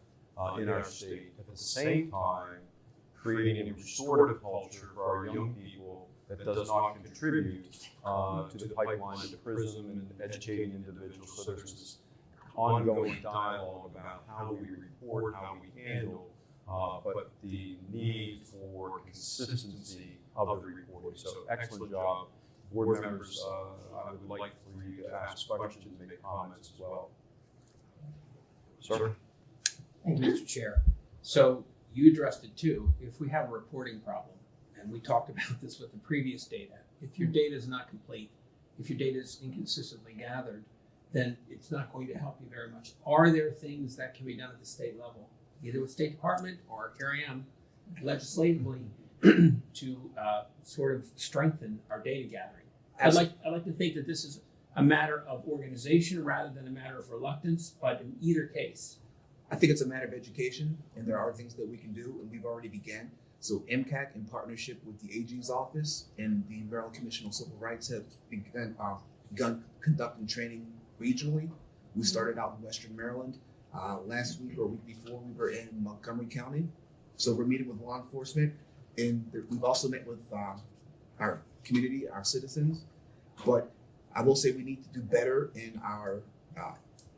in our state. At the same time, creating a restorative culture for our young people that does not contribute to the pipeline to PRISM and educating individuals. So there's this ongoing dialogue about how we report, how we handle, but the need for consistency of the reporting. So excellent job. Board members, I would like for you to ask questions and make comments as well. Sir? Thank you, Mr. Chair. So you addressed it too. If we have a reporting problem, and we talked about this with the previous data, if your data is not complete, if your data is inconsistently gathered, then it's not going to help you very much. Are there things that can be done at the state level, either with State Department or here I am legislatively, to sort of strengthen our data gathering? I'd like to think that this is a matter of organization rather than a matter of reluctance, but in either case. I think it's a matter of education, and there are things that we can do, and we've already began. So MCAC, in partnership with the AG's office and the Maryland Commission on Civil Rights, have begun conducting training regionally. We started out in Western Maryland. Last week or week before, we were in Montgomery County. So we're meeting with law enforcement, and we've also met with our community, our citizens. But I will say we need to do better in our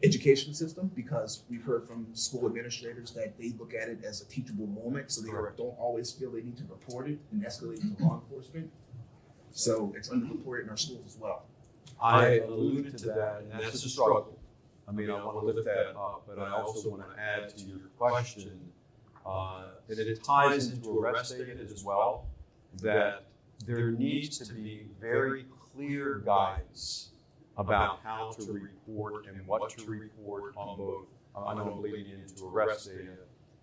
education system, because we've heard from school administrators that they look at it as a teachable moment, so they don't always feel they need to report it and escalate it to law enforcement. So it's underreported in our schools as well. I alluded to that, and that's a struggle. I mean, I want to lift that up, but I also want to add to your question that it ties into arrest data as well, that there needs to be very clear guidance about how to report and what to report on both. I know I'm leading into arrest data,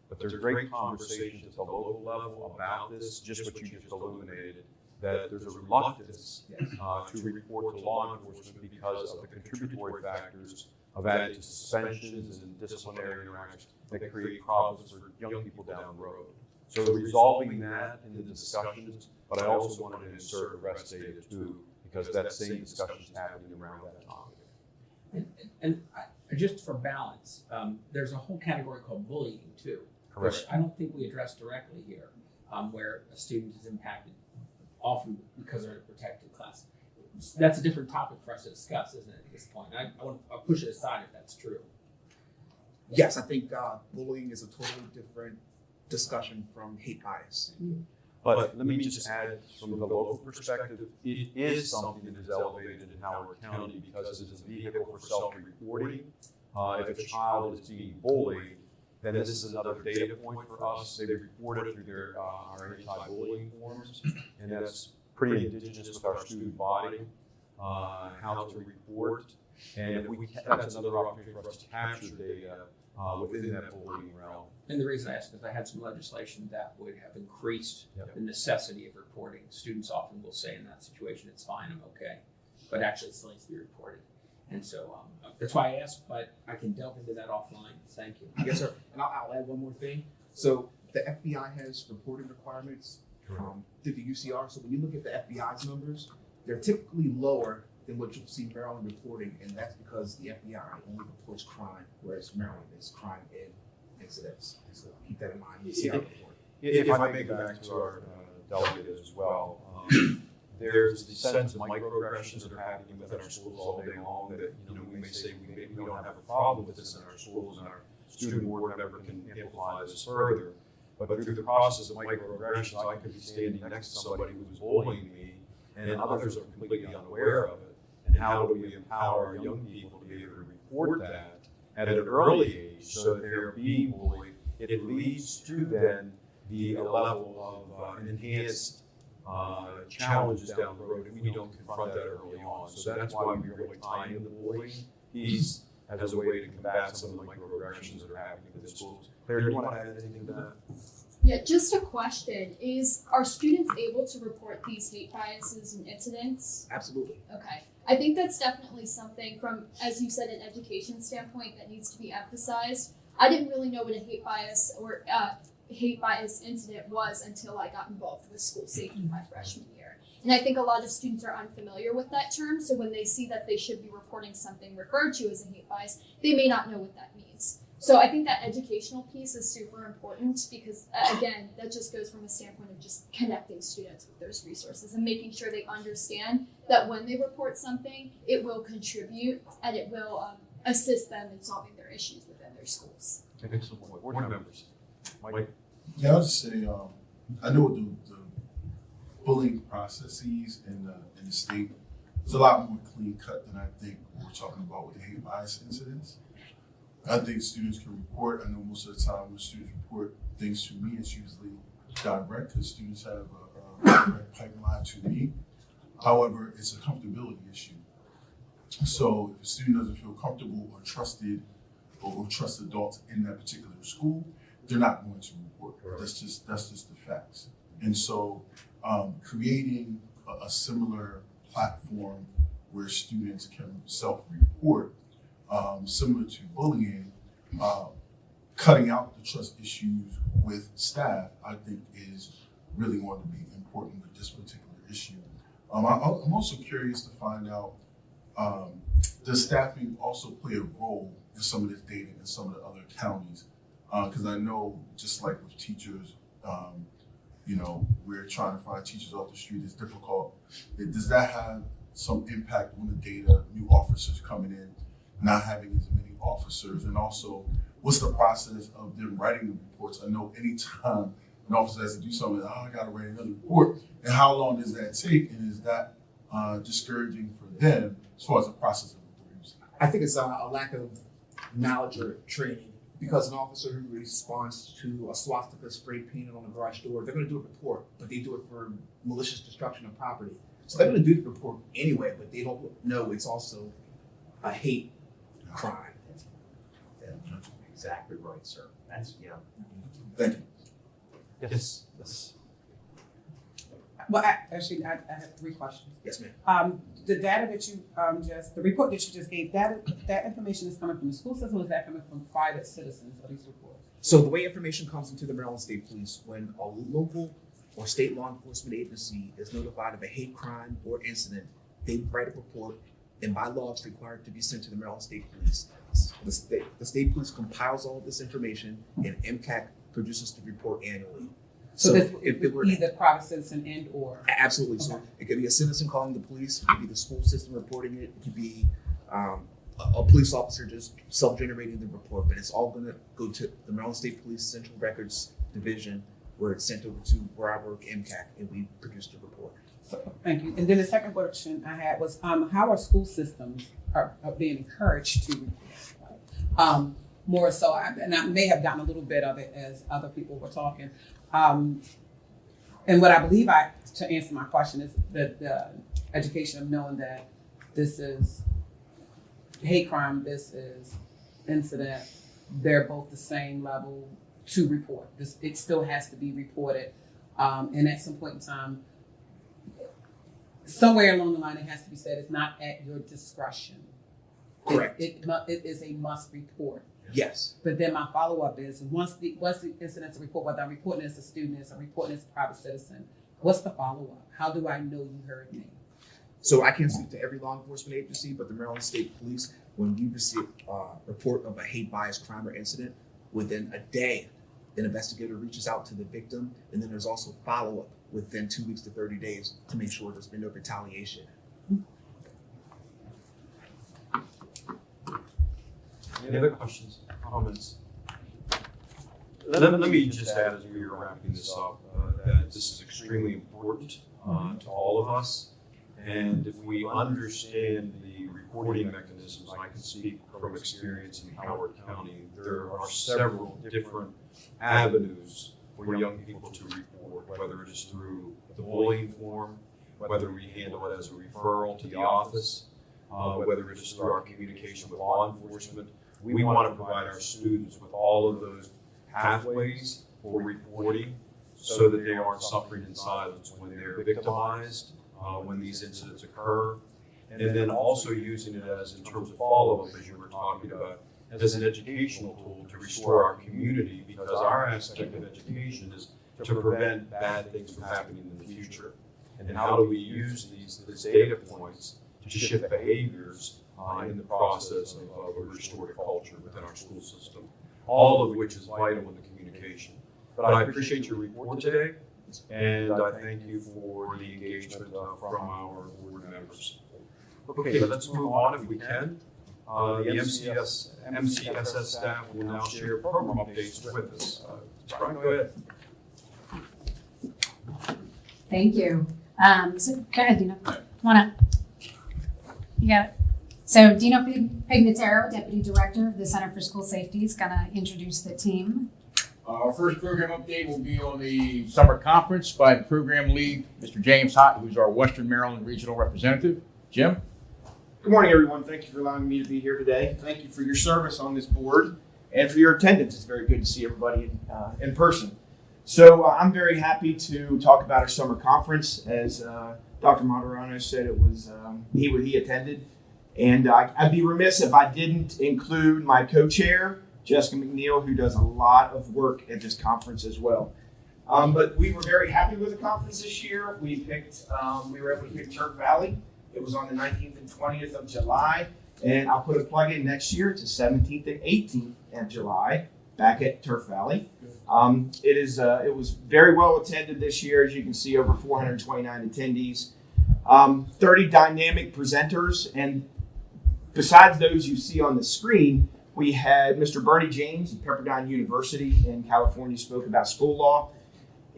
but there's great conversations at the local level about this, just what you just illuminated, that there's a reluctance to report to law enforcement because of the contributory factors of added to suspensions and disciplinary interactions that create problems for young people down the road. So resolving that in the discussions, but I also wanted to insert arrest data too, because that same discussion is happening around that topic. And just for balance, there's a whole category called bullying too, Correct. which I don't think we address directly here, where a student is impacted often because they're in a protected class. That's a different topic for us to discuss, isn't it, at this point? I'll push it aside if that's true. Yes, I think bullying is a totally different discussion from hate bias. But let me just add from the local perspective, it is something that is elevated in Howard County because it is a vehicle for self-reporting. If a child is being bullied, then this is another data point for us. They report it through their our anti-bullying forms, and that's pretty indigenous with our student body, how to report. And if we, that's another opportunity for us to capture data within that bullying realm. And the reason I ask is I had some legislation that would have increased the necessity of reporting. Students often will say in that situation, it's fine, I'm okay, but actually it still needs to be reported. And so that's why I asked, but I can delve into that offline. Thank you. Yes, sir. And I'll add one more thing. So the FBI has reporting requirements through the UCR. So when you look at the FBI's numbers, they're typically lower than what you'll see Maryland reporting, and that's because the FBI only reports crime, whereas Maryland is crime in incidents. So keep that in mind. UCR report. If I may go back to our delegate as well, there's the sense of microaggressions that are happening within our schools all day long that, we may say we don't have a problem with this in our schools, and our student board member can amplify this further. But through the process of microaggressions, I could be standing next to somebody who's bullying me, and others are completely unaware of it. And how do we empower our young people to be able to report that at an early age so that they're being bullied? It leads to then the level of enhanced challenges down the road if we don't confront that early on. So that's why we really tie in the bullying piece as a way to combat some of the microaggressions that are happening in the schools. Claire, do you want to add anything to that? Yeah, just a question. Are students able to report these hate biases and incidents? Absolutely. Okay. I think that's definitely something from, as you said, an education standpoint that needs to be emphasized. I didn't really know what a hate bias or hate bias incident was until I got involved with school safety my freshman year. And I think a lot of students are unfamiliar with that term, so when they see that they should be reporting something referred to as a hate bias, they may not know what that means. So I think that educational piece is super important because, again, that just goes from a standpoint of just connecting students with those resources and making sure they understand that when they report something, it will contribute and it will assist them in solving their issues within their schools. Excellent point. Board members. Mike? Yeah, I'll just say, I know the bullying processes in the state is a lot more clean cut than I think we're talking about with the hate bias incidents. I think students can report. I know most of the time when students report things to me, it's usually direct because students have a direct pipeline to me. However, it's a comfortability issue. So if a student doesn't feel comfortable or trusted or trust adults in that particular school, they're not going to report. That's just the facts. And so creating a similar platform where students can self-report, similar to bullying, cutting out the trust issues with staff, I think is really going to be important with this particular issue. I'm also curious to find out, does staffing also play a role in some of this data in some of the other counties? Because I know, just like with teachers, we're trying to find teachers off the street. It's difficult. Does that have some impact on the data, new officers coming in, not having as many officers? And also, what's the process of them writing the reports? I know anytime an officer has to do something, I got to write another report. And how long does that take? And is that discouraging for them as far as the process of reporting? I think it's a lack of knowledge or training. Because an officer who responds to a swastika spray painted on a garage door, they're going to do a report, but they do it for malicious destruction of property. So they're going to do the report anyway, but they don't know it's also a hate crime. Yeah, exactly right, sir. That's, Thank you. Yes. Well, I have 3 questions. Yes, ma'am. The data that you the report that you just gave, that information is coming from the school system, or is that coming from private citizens of these reports? So the way information comes into the Maryland State Police, when a local or state law enforcement agency is notified of a hate crime or incident, they write a report, and by law it's required to be sent to the Maryland State Police. The state police compiles all of this information, and MCAC produces the report annually. So this if it were either private citizen and or? Absolutely. Okay. So it could be a citizen calling the police, it could be the school system reporting it, it could be a police officer just self-generating the report, but it's all gonna go to the Maryland State Police Central Records Division, where it's sent over to where I work, MCAC, and we produce the report. Thank you. And then the second question I had was, how are school systems are being encouraged to report? More so, and I may have gotten a little bit of it as other people were talking. And what I believe to answer my question is the education of knowing that this is hate crime, this is incident, they're both the same level to report. It still has to be reported. And at some point in time, somewhere along the line, it has to be said it's not at your discretion Correct. It is a must report. Yes. But then my follow-up is, once the incident's a report, whether I'm reporting as a student, as I'm reporting as a private citizen, what's the follow-up? How do I know you heard me? So I can't speak to every law enforcement agency, but the Maryland State Police, when we receive a report of a hate bias crime or incident, within a day, an investigator reaches out to the victim, and then there's also follow-up within 2 weeks to 30 days to make sure there's been no retaliation. Any other questions, comments? Let me just add, as we are wrapping this up, that this is extremely important to all of us. And if we understand the reporting mechanisms, I can speak from experience in Howard County, there are several different avenues for young people to report, whether it is through the bullying form, whether we handle it as a referral to the office, whether it is through our communication with law enforcement. We want to provide our students with all of those pathways for reporting so that they aren't suffering in silence when they're victimized, when these incidents occur, and then also using it as, in terms of follow-up, as you were talking about, as an educational tool to restore our community, because our aspect of education is to prevent bad things from happening in the future. And how do we use these data points to shift behaviors in the process of a restorative culture within our school system, all of which is vital in the communication. But I appreciate your report today, and I thank you for the engagement from our board members. Okay, let's move on if we can. The MCSS staff will now share program updates with us. Brian, go ahead. Thank you. So go ahead, Dino. Come on up. You got it. So Dino Pignataro, Deputy Director of the Center for School Safety, is going to introduce the team. Our first program update will be on the summer conference by the program lead, Mr. James Hott, who's our Western Maryland Regional Representative. Jim? Good morning, everyone. Thank you for allowing me to be here today. Thank you for your service on this board and for your attendance. It's very good to see everybody in person. So I'm very happy to talk about our summer conference. As Dr. Martirano said, it was he attended. And I'd be remiss if I didn't include my co-chair, Jessica McNeil, who does a lot of work at this conference as well. But we were very happy with the conference this year. We were able to pick Turk Valley. It was on the 19th and 20th of July. And I'll put a plug in next year to 17th and 18th of July back at Turf Valley. It was very well attended this year. As you can see, over 429 attendees, 30 dynamic presenters. And besides those you see on the screen, we had Mr. Bernie James at Pepperdine University in California spoke about school law.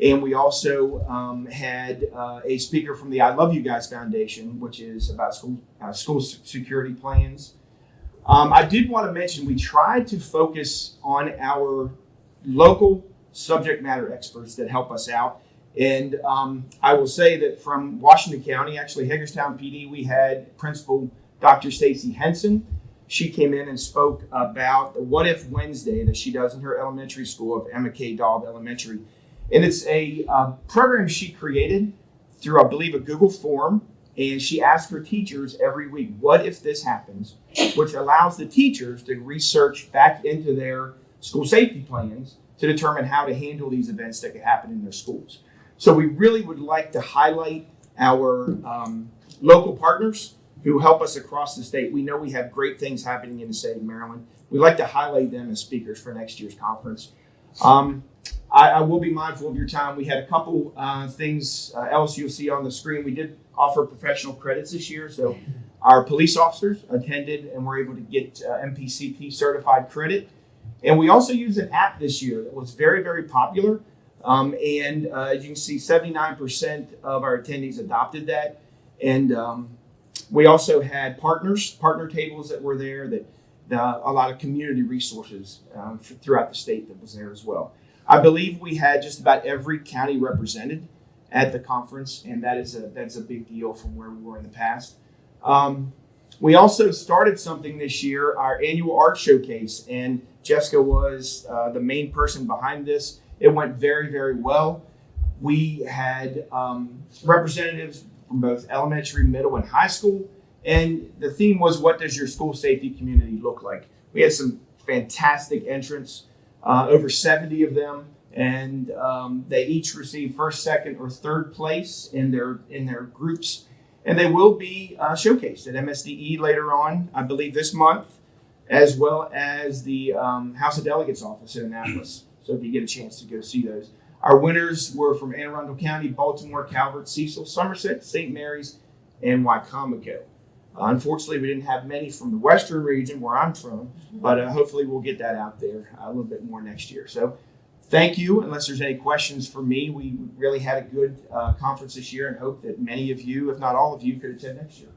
And we also had a speaker from the I Love You Guys Foundation, which is about school security plans. I did want to mention we tried to focus on our local subject matter experts that help us out. And I will say that from Washington County, actually Hagerstown PD, we had Principal Dr. Stacy Henson. She came in and spoke about the What If Wednesday that she does in her elementary school of Emma K. Daub Elementary. And it's a program she created through, I believe, a Google form. And she asks her teachers every week, what if this happens? Which allows the teachers to research back into their school safety plans to determine how to handle these events that could happen in their schools. So we really would like to highlight our local partners who help us across the state. We know we have great things happening in the state of Maryland. We'd like to highlight them as speakers for next year's conference. I will be mindful of your time. We had a couple things else you'll see on the screen. We did offer professional credits this year. So our police officers attended and were able to get MPCP certified credit. And we also used an app this year that was very, very popular. And as you can see, 79% of our attendees adopted that. And we also had partner tables that were there, that a lot of community resources throughout the state that was there as well. I believe we had just about every county represented at the conference, and that's a big deal from where we were in the past. We also started something this year, our annual art showcase, and Jessica was the main person behind this. It went very, very well. We had representatives from both elementary, middle, and high school, And the theme was, what does your school safety community look like? We had some fantastic entrants, over 70 of them, and they each received first, second, or third place in their groups. And they will be showcased at MSDE later on, I believe this month, as well as the House of Delegates office in Annapolis. So if you get a chance to go see those. Our winners were from Anne Arundel County, Baltimore, Calvert, Cecil, Somerset, St. Mary's, and Wycomico. Unfortunately, we didn't have many from the western region where I'm from, but hopefully we'll get that out there a little bit more next year. So thank you. Unless there's any questions for me, we really had a good conference this year and hope that many of you, if not all of you, could attend next year.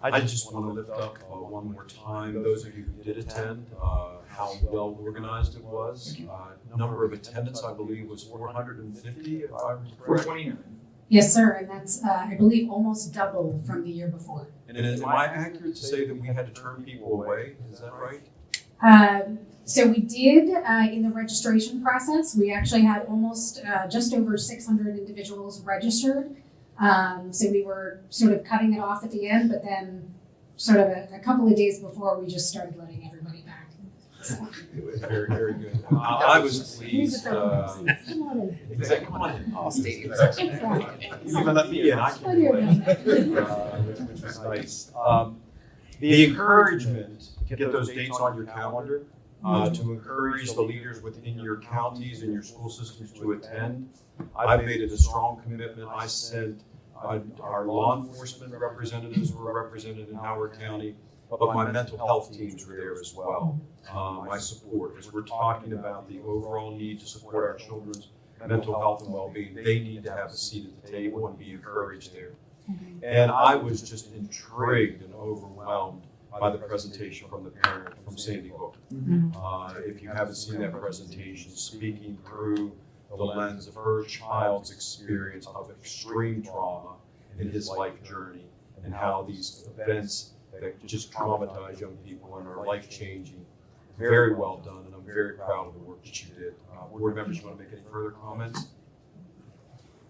I just want to lift up one more time those of you who did attend, how well organized it was. Number of attendance, I believe, was 450, if I'm correct. 429. Yes, sir, and that's, I believe, almost double from the year before. And am I accurate to say that we had to turn people away? Is that right? So we did, in the registration process, we actually had almost just over 600 individuals registered. So we were sort of cutting it off at the end, but then sort of a couple of days before, we just started letting everybody back. So. Very, very good. I was pleased. Come on in. All stadiums. You even let me in. I can which was nice. The encouragement to get those dates on your calendar, to encourage the leaders within your counties and your school systems to attend. I've made it a strong commitment. I sent our law enforcement representatives were represented in Howard County, but my mental health teams were there as well. My support, as we're talking about the overall need to support our children's mental health and well-being, they need to have a seat at the table and be encouraged there. And I was just intrigued and overwhelmed by the presentation from the parent, from Sandy Hook. If you haven't seen that presentation, speaking through the lens of her child's experience of extreme trauma in his life journey and how these events that just traumatize young people and are life-changing. Very well done, and I'm very proud of the work that you did. Board members, you want to make any further comments?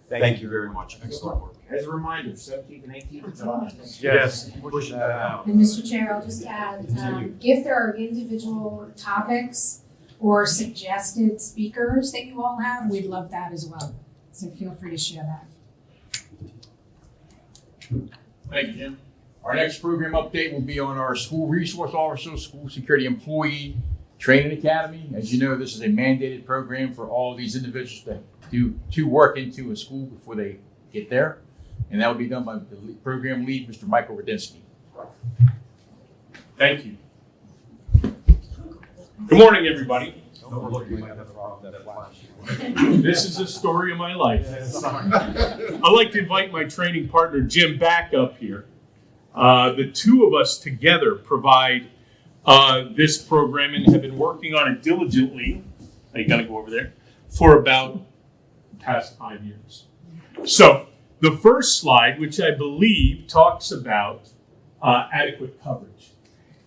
Thank you very much. Excellent work. As a reminder, 17th and 18th of July. Yes, pushing that out. And Mr. Chair, I'll just add, if there are individual topics or suggested speakers that you all have, we'd love that as well. So feel free to share that. Thank you, Jim. Our next program update will be on our school resource officer, school security employee training academy. As you know, this is a mandated program for all of these individuals to work into a school before they get there. And that will be done by the program lead, Mr. Michael Radinsky. Thank you. Good morning, everybody. This is a story of my life. I'd like to invite my training partner, Jim, back up here. The two of us together provide this program and have been working on it diligently. You got to go over there for about the past 5 years. So the first slide, which I believe talks about adequate coverage.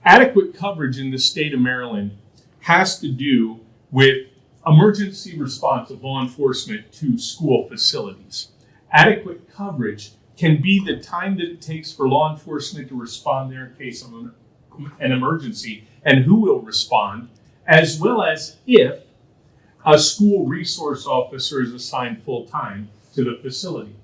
Adequate coverage in the state of Maryland has to do with emergency response of law enforcement to school facilities. Adequate coverage can be the time that it takes for law enforcement to respond there in case of an emergency and who will respond, as well as if a school resource officer is assigned full-time to the facility.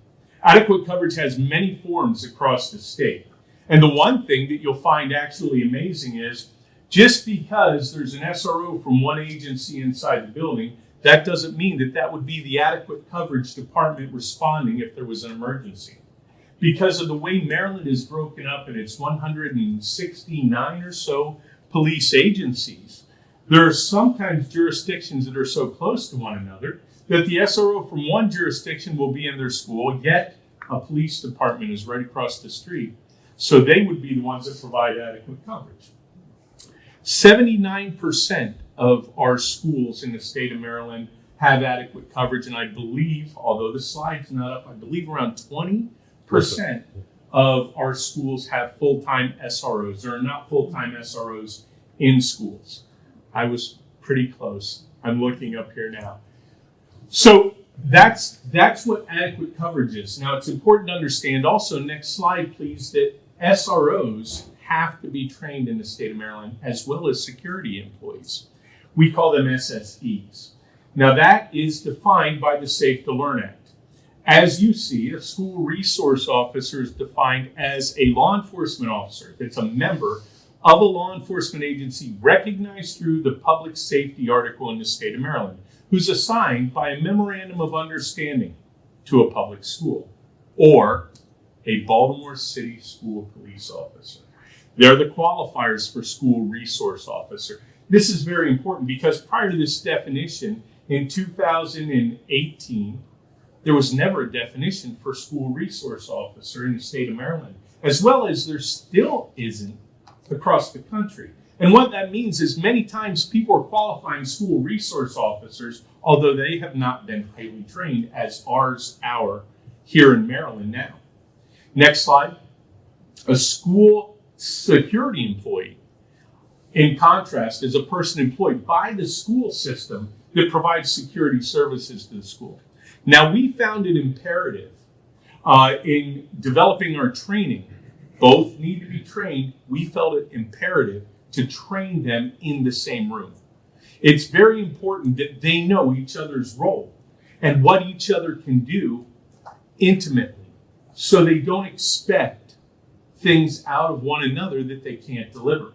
Adequate coverage has many forms across the state. And the one thing that you'll find actually amazing is just because there's an SRO from one agency inside the building, that doesn't mean that that would be the adequate coverage department responding if there was an emergency. Because of the way Maryland is broken up in its 169 or so police agencies, there are sometimes jurisdictions that are so close to one another that the SRO from one jurisdiction will be in their school, yet a police department is right across the street. So they would be the ones that provide adequate coverage. 79% of our schools in the state of Maryland have adequate coverage, and I believe, although the slide's not up, I believe around 20% of our schools have full-time SROs. There are not full-time SROs in schools. I was pretty close. I'm looking up here now. So that's what adequate coverage is. Now, it's important to understand also, next slide, please, that SROs have to be trained in the state of Maryland, as well as security employees. We call them SSEs. Now that is defined by the Safe to Learn Act. As you see, a school resource officer is defined as a law enforcement officer that's a member of a law enforcement agency recognized through the public safety article in the state of Maryland, who's assigned by a memorandum of understanding to a public school or a Baltimore City school police officer. They're the qualifiers for school resource officer. This is very important because prior to this definition in 2018, there was never a definition for school resource officer in the state of Maryland, as well as there still isn't across the country. And what that means is many times people are qualifying school resource officers, although they have not been highly trained as are here in Maryland now. Next slide. A school security employee, in contrast, is a person employed by the school system that provides security services to the school. Now, we found it imperative in developing our training. Both need to be trained. We felt it imperative to train them in the same room. It's very important that they know each other's role and what each other can do intimately, so they don't expect things out of one another that they can't deliver.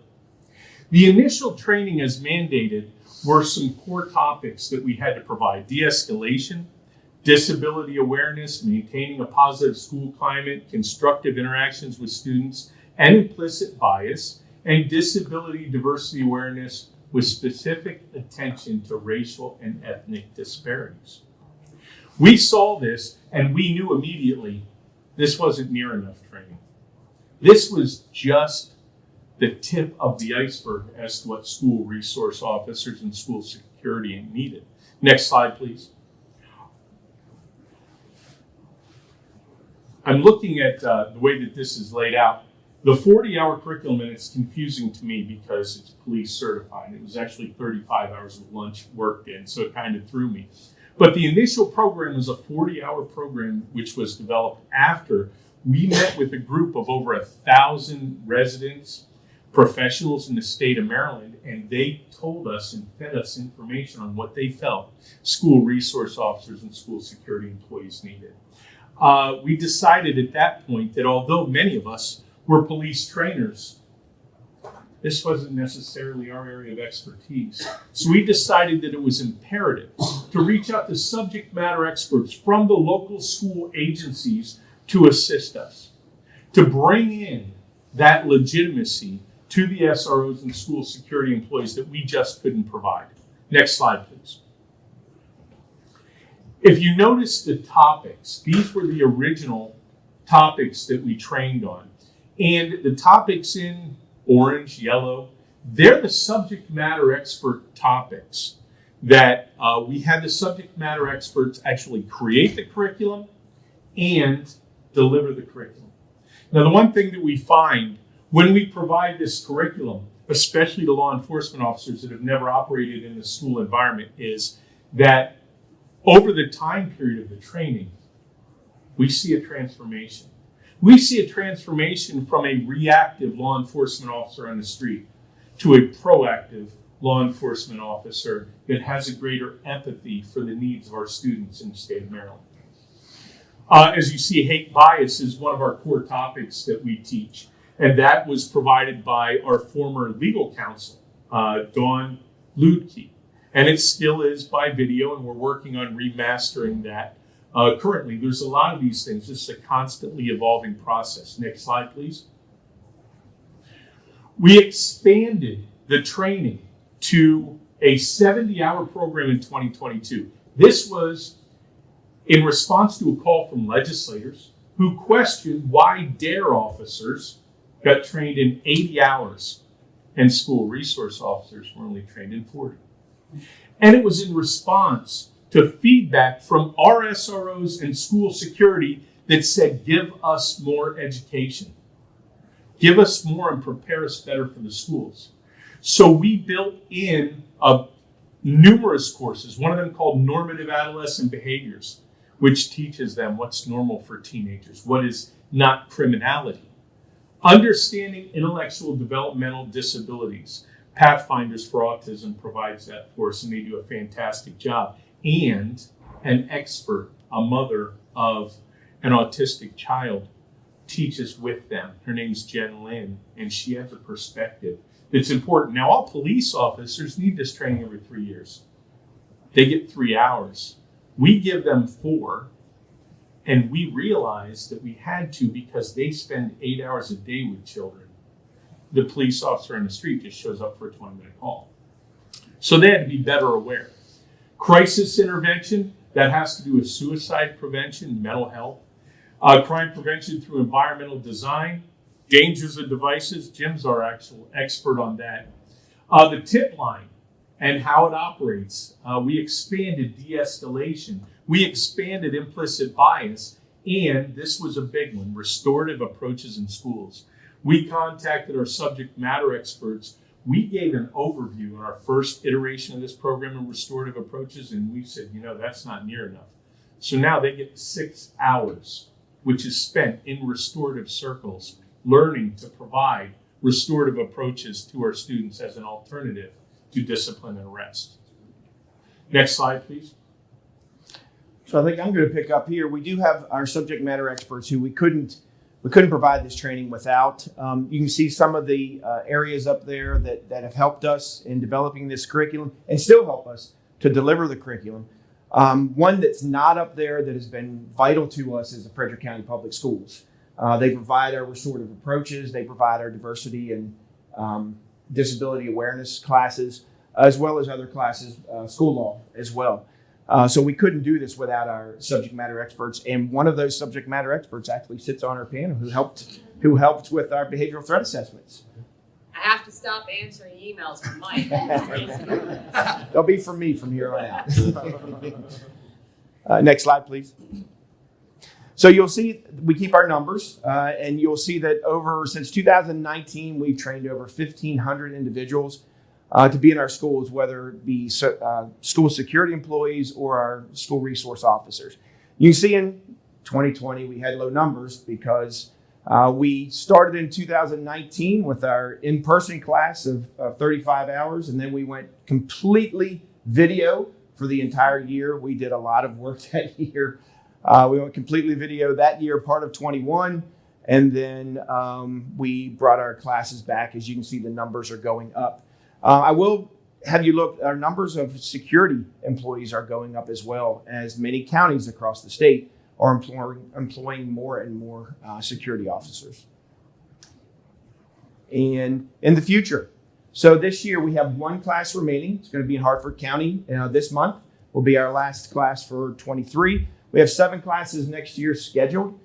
The initial training as mandated were some core topics that we had to provide: de-escalation, disability awareness, maintaining a positive school climate, constructive interactions with students, and implicit bias, and disability diversity awareness with specific attention to racial and ethnic disparities. We saw this and we knew immediately this wasn't near enough training. This was just the tip of the iceberg as to what school resource officers and school security needed. Next slide, please. I'm looking at the way that this is laid out. The 40-hour curriculum, and it's confusing to me because it's police certified. It was actually 35 hours of lunch worked in, so it kind of threw me. But the initial program was a 40-hour program which was developed after we met with a group of over 1,000 residents, professionals in the state of Maryland, and they told us and fed us information on what they felt school resource officers and school security employees needed. We decided at that point that although many of us were police trainers, this wasn't necessarily our area of expertise. So we decided that it was imperative to reach out to subject matter experts from the local school agencies to assist us, to bring in that legitimacy to the SROs and school security employees that we just couldn't provide. Next slide, please. If you notice the topics, these were the original topics that we trained on. And the topics in orange, yellow, they're the subject matter expert topics that we had the subject matter experts actually create the curriculum and deliver the curriculum. Now, the one thing that we find when we provide this curriculum, especially to law enforcement officers that have never operated in a school environment, is that over the time period of the training, we see a transformation. We see a transformation from a reactive law enforcement officer on the street to a proactive law enforcement officer that has a greater empathy for the needs of our students in the state of Maryland. As you see, hate bias is one of our core topics that we teach, and that was provided by our former legal counsel, Dawn Ludke. And it still is by video, and we're working on remastering that. Currently, there's a lot of these things. This is a constantly evolving process. Next slide, please. We expanded the training to a 70-hour program in 2022. This was in response to a call from legislators who questioned why DARE officers got trained in 80 hours and school resource officers were only trained in 40. And it was in response to feedback from our SROs and school security that said, give us more education. Give us more and prepare us better for the schools. So we built in numerous courses, one of them called Normative Adolescent Behaviors, which teaches them what's normal for teenagers, what is not criminality. Understanding intellectual developmental disabilities. Pathfinders for Autism provides that for us, and they do a fantastic job. And an expert, a mother of an autistic child, teaches with them. Her name's Jen Lynn, and she has a perspective that's important. Now, all police officers need this training every 3 years. They get 3 hours. We give them 4, and we realized that we had to because they spend 8 hours a day with children. The police officer on the street just shows up for a 20-minute call. So they had to be better aware. Crisis intervention, that has to do with suicide prevention, mental health. Crime prevention through environmental design, dangers of devices. Jim's our actual expert on that. The tip line and how it operates. We expanded de-escalation. We expanded implicit bias. And this was a big one, restorative approaches in schools. We contacted our subject matter experts. We gave an overview in our first iteration of this program of restorative approaches, and we said, that's not near enough. So now they get 6 hours, which is spent in restorative circles, learning to provide restorative approaches to our students as an alternative to discipline and arrest. Next slide, please. So I think I'm going to pick up here. We do have our subject matter experts who we couldn't provide this training without. You can see some of the areas up there that have helped us in developing this curriculum and still help us to deliver the curriculum. One that's not up there that has been vital to us is the Frederick County Public Schools. They provide our restorative approaches. They provide our diversity and disability awareness classes, as well as other classes, school law as well. So we couldn't do this without our subject matter experts. And one of those subject matter experts actually sits on our panel who helped with our behavioral threat assessments. I have to stop answering emails from Mike. They'll be from me from here on out. Next slide, please. So you'll see we keep our numbers, and you'll see that since 2019, we've trained over 1,500 individuals to be in our schools, whether it be school security employees or our school resource officers. You see in 2020, we had low numbers because we started in 2019 with our in-person class of 35 hours, and then we went completely video for the entire year. We did a lot of work that year. We went completely video that year, part of 21, and then we brought our classes back. As you can see, the numbers are going up. I will have you look, our numbers of security employees are going up as well, as many counties across the state are employing more and more security officers. And in the future, so this year we have 1 class remaining. It's going to be in Hartford County this month. Will be our last class for 23. We have 7 classes next year scheduled.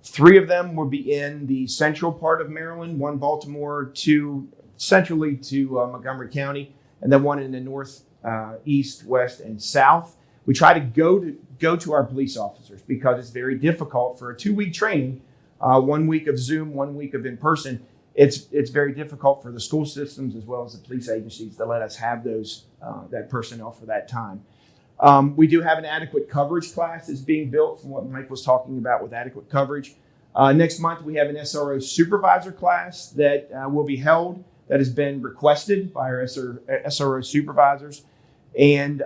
3 of them will be in the central part of Maryland, 1 Baltimore, 2 centrally to Montgomery County, and then 1 in the north, east, west, and south. We try to go to our police officers because it's very difficult for a 2-week training, 1 week of Zoom, 1 week of in-person. It's very difficult for the school systems as well as the police agencies to let us have that personnel for that time. We do have an adequate coverage class that's being built from what Mike was talking about with adequate coverage. Next month, we have an SRO supervisor class that will be held that has been requested by our SRO supervisors. And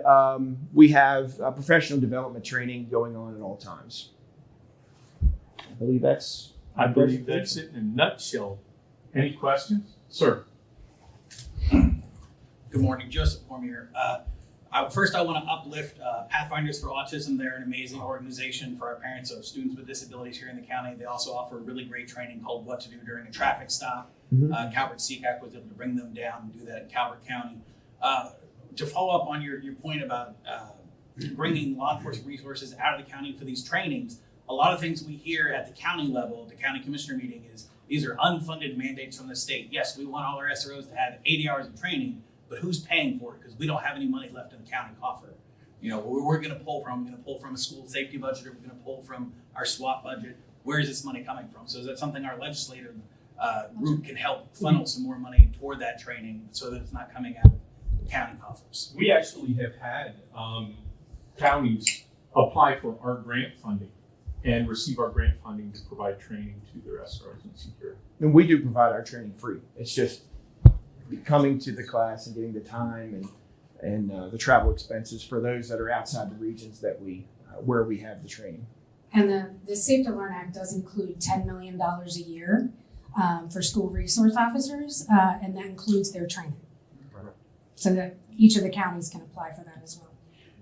we have professional development training going on at all times. I believe that's it in a nutshell. Any questions? Sir. Good morning, Joseph Cormier. First, I want to uplift Pathfinders for Autism. They're an amazing organization for our parents of students with disabilities here in the county. They also offer really great training called What to Do During a Traffic Stop. Calvert CCAC was able to bring them down and do that in Calvert County. To follow up on your point about bringing law enforcement resources out of the county for these trainings, a lot of things we hear at the county level, the county commissioner meeting, is these are unfunded mandates from the state. Yes, we want all our SROs to have 80 hours of training, but who's paying for it? Because we don't have any money left in the county coffer. We're going to pull from. We're going to pull from a school safety budget, or we're going to pull from our SWAT budget. Where is this money coming from? So is that something our legislative group can help funnel some more money toward that training so that it's not coming out of county coffers? We actually have had counties apply for our grant funding and receive our grant funding to provide training to their SROs and security. And we do provide our training free. It's just coming to the class and getting the time and the travel expenses for those that are outside the regions that where we have the training. And the Safe to Learn Act does include $10 million a year for school resource officers, and that includes their training. So that each of the counties can apply for that as well.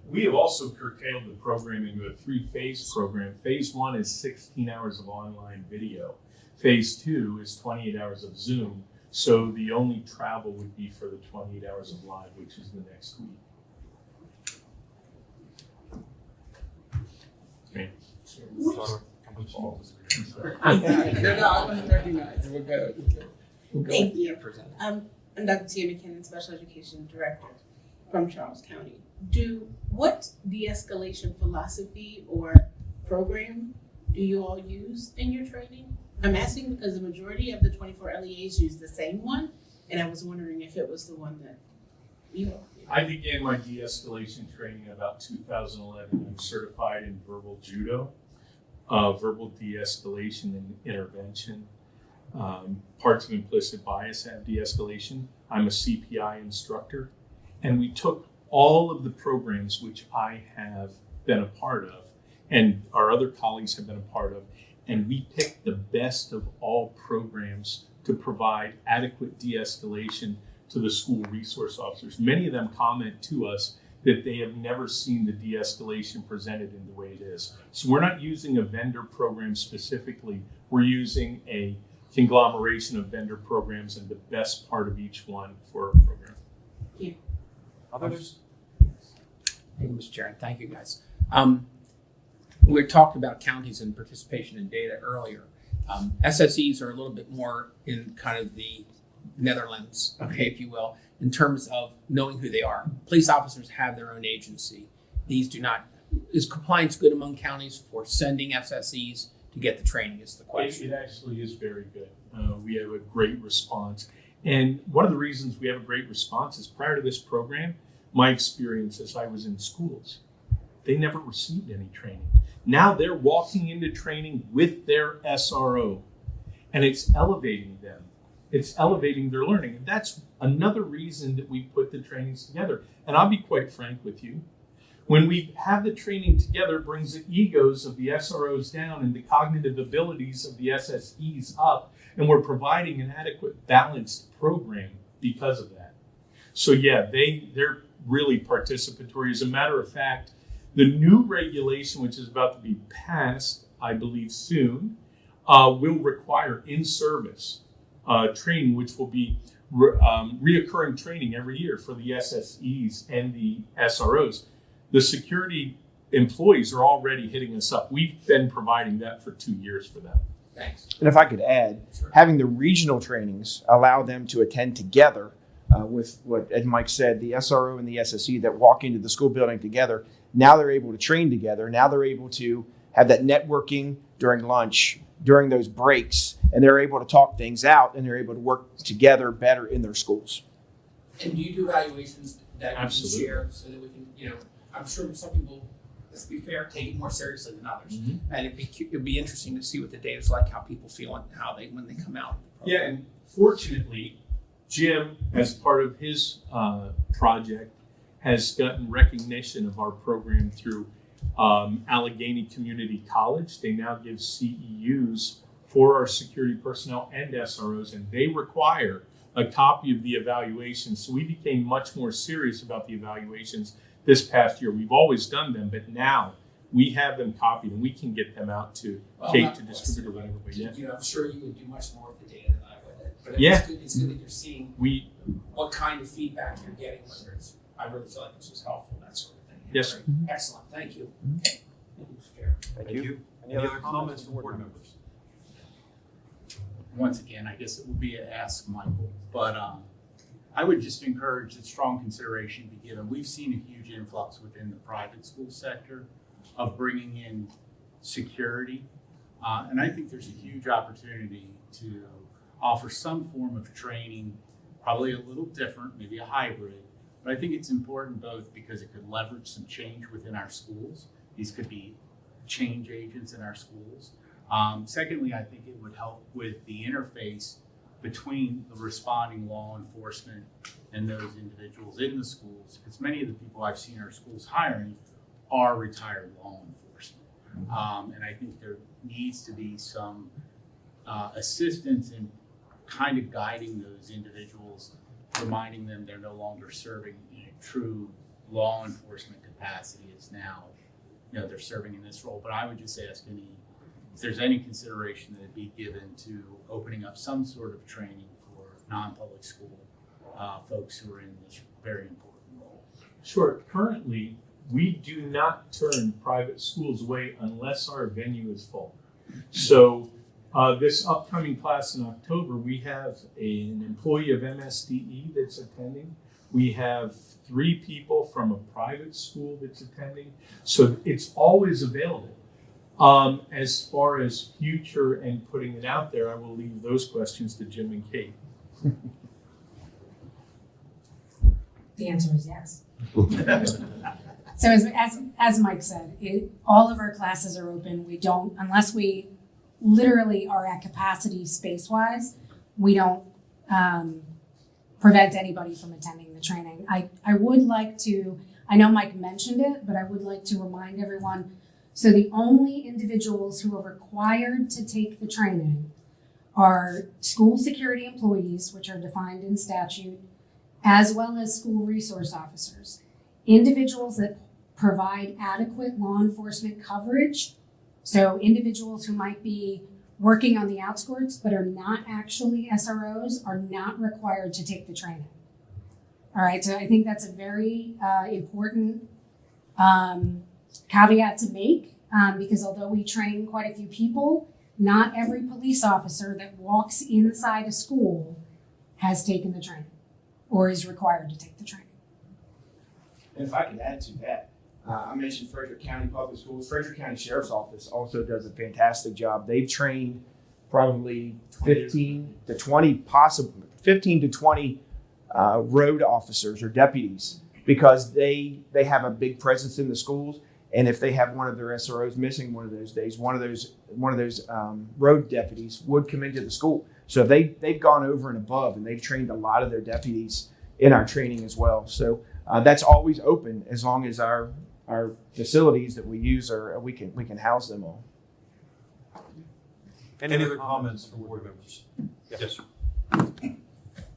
We have also curtailed the program into a 3-phase program. Phase 1 is 16 hours of online video. Phase 2 is 28 hours of Zoom. So the only travel would be for the 28 hours of live, which is the next week. Okay. Thank you. I'm Dr. Tia McKinnon, Special Education Director from Charles County. What de-escalation philosophy or program do you all use in your training? I'm asking because the majority of the 24 LEAs use the same one, and I was wondering if it was the one that you all did. I began my de-escalation training in about 2011. I'm certified in verbal judo, verbal de-escalation and intervention. Parts of implicit bias have de-escalation. I'm a CPI instructor, and we took all of the programs which I have been a part of, and our other colleagues have been a part of, and we picked the best of all programs to provide adequate de-escalation to the school resource officers. Many of them comment to us that they have never seen the de-escalation presented in the way it is. So we're not using a vendor program specifically. We're using a conglomeration of vendor programs and the best part of each one for our program. Thank you. Others? Thank you, Mr. Chair. Thank you, guys. We talked about counties and participation in data earlier. SSEs are a little bit more in kind of the Netherlands, okay, if you will, in terms of knowing who they are. Police officers have their own agency. These do not. Is compliance good among counties for sending SSEs to get the training is the question. It actually is very good. We have a great response. And one of the reasons we have a great response is prior to this program, my experience as I was in schools, they never received any training. Now they're walking into training with their SRO, and it's elevating them. It's elevating their learning. And that's another reason that we put the trainings together. And I'll be quite frank with you. When we have the training together, it brings the egos of the SROs down and the cognitive abilities of the SSEs up, and we're providing an adequate, balanced program because of that. So yeah, they're really participatory. As a matter of fact, the new regulation, which is about to be passed, I believe soon, will require in-service training, which will be reoccurring training every year for the SSEs and the SROs. The security employees are already hitting us up. We've been providing that for 2 years for them. Thanks. And if I could add, having the regional trainings allow them to attend together with what, as Mike said, the SRO and the SSE that walk into the school building together. Now they're able to train together. Now they're able to have that networking during lunch, during those breaks, and they're able to talk things out, and they're able to work together better in their schools. And do you do evaluations that you can Absolutely. share so that we can, I'm sure some people, let's be fair, take it more seriously than others. Mm-hmm. And it'd be interesting to see what the data's like, how people feel and when they come out. Yeah, and fortunately, Jim, as part of his project, has gotten recognition of our program through Allegheny Community College. They now give CEUs for our security personnel and SROs, and they require a copy of the evaluation. So we became much more serious about the evaluations this past year. We've always done them, but now we have them copied and we can get them out to Kate to distribute or whatever. But yeah. I'm sure you would do much more with the data than I would. But Yeah. it's good that you're seeing what kind of feedback you're getting, whether it's, I really feel like this was helpful, that sort of thing. Yes, Great. sir. Excellent. Thank you. Thank you, Mr. Chair. Thank you. Any other comments from board members? Once again, I guess it would be an ask Michael, but I would just encourage that strong consideration be given. We've seen a huge influx within the private school sector of bringing in security, and I think there's a huge opportunity to offer some form of training, probably a little different, maybe a hybrid, but I think it's important both because it could leverage some change within our schools. These could be change agents in our schools. Secondly, I think it would help with the interface between the responding law enforcement and those individuals in the schools, because many of the people I've seen our schools hiring are retired law enforcement. And I think there needs to be some assistance in kind of guiding those individuals, reminding them they're no longer serving in a true law enforcement capacity. It's now, they're serving in this role. But I would just ask if there's any consideration that it be given to opening up some sort of training for non-public school folks who are in this very important role. Sure. Currently, we do not turn private schools away unless our venue is full. So this upcoming class in October, we have an employee of MSDE that's attending. We have 3 people from a private school that's attending. So it's always available. As far as future and putting it out there, I will leave those questions to Jim and Kate. The answer is yes. So as Mike said, all of our classes are open. We don't, unless we literally are at capacity space-wise, we don't prevent anybody from attending the training. I would like to, I know Mike mentioned it, but I would like to remind everyone, so the only individuals who are required to take the training are school security employees, which are defined in statute, as well as school resource officers. Individuals that provide adequate law enforcement coverage, so individuals who might be working on the outskirts but are not actually SROs, are not required to take the training. All right, so I think that's a very important caveat to make, because although we train quite a few people, not every police officer that walks inside a school has taken the training or is required to take the training. And if I could add to that, I mentioned Frederick County Public Schools. Frederick County Sheriff's Office also does a fantastic job. They've trained probably 15 to 20 road officers or deputies, because they have a big presence in the schools. And if they have one of their SROs missing one of those days, one of those road deputies would come into the school. So they've gone over and above, and they've trained a lot of their deputies in our training as well. So that's always open as long as our facilities that we use we can house them all. Any other comments from board members? Yes, sir.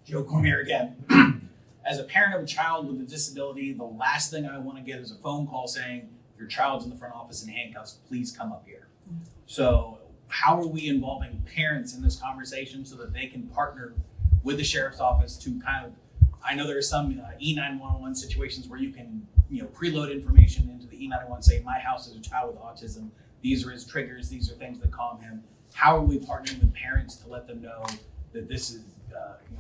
Joe Cormier again. As a parent of a child with a disability, the last thing I want to get is a phone call saying, your child's in the front office in handcuffs, please come up here. So how are we involving parents in this conversation so that they can partner with the sheriff's office to kind of, I know there are some E911 situations where you can preload information into the E911, say my house is a child with autism, these are his triggers, these are things that calm him. How are we partnering with parents to let them know that this is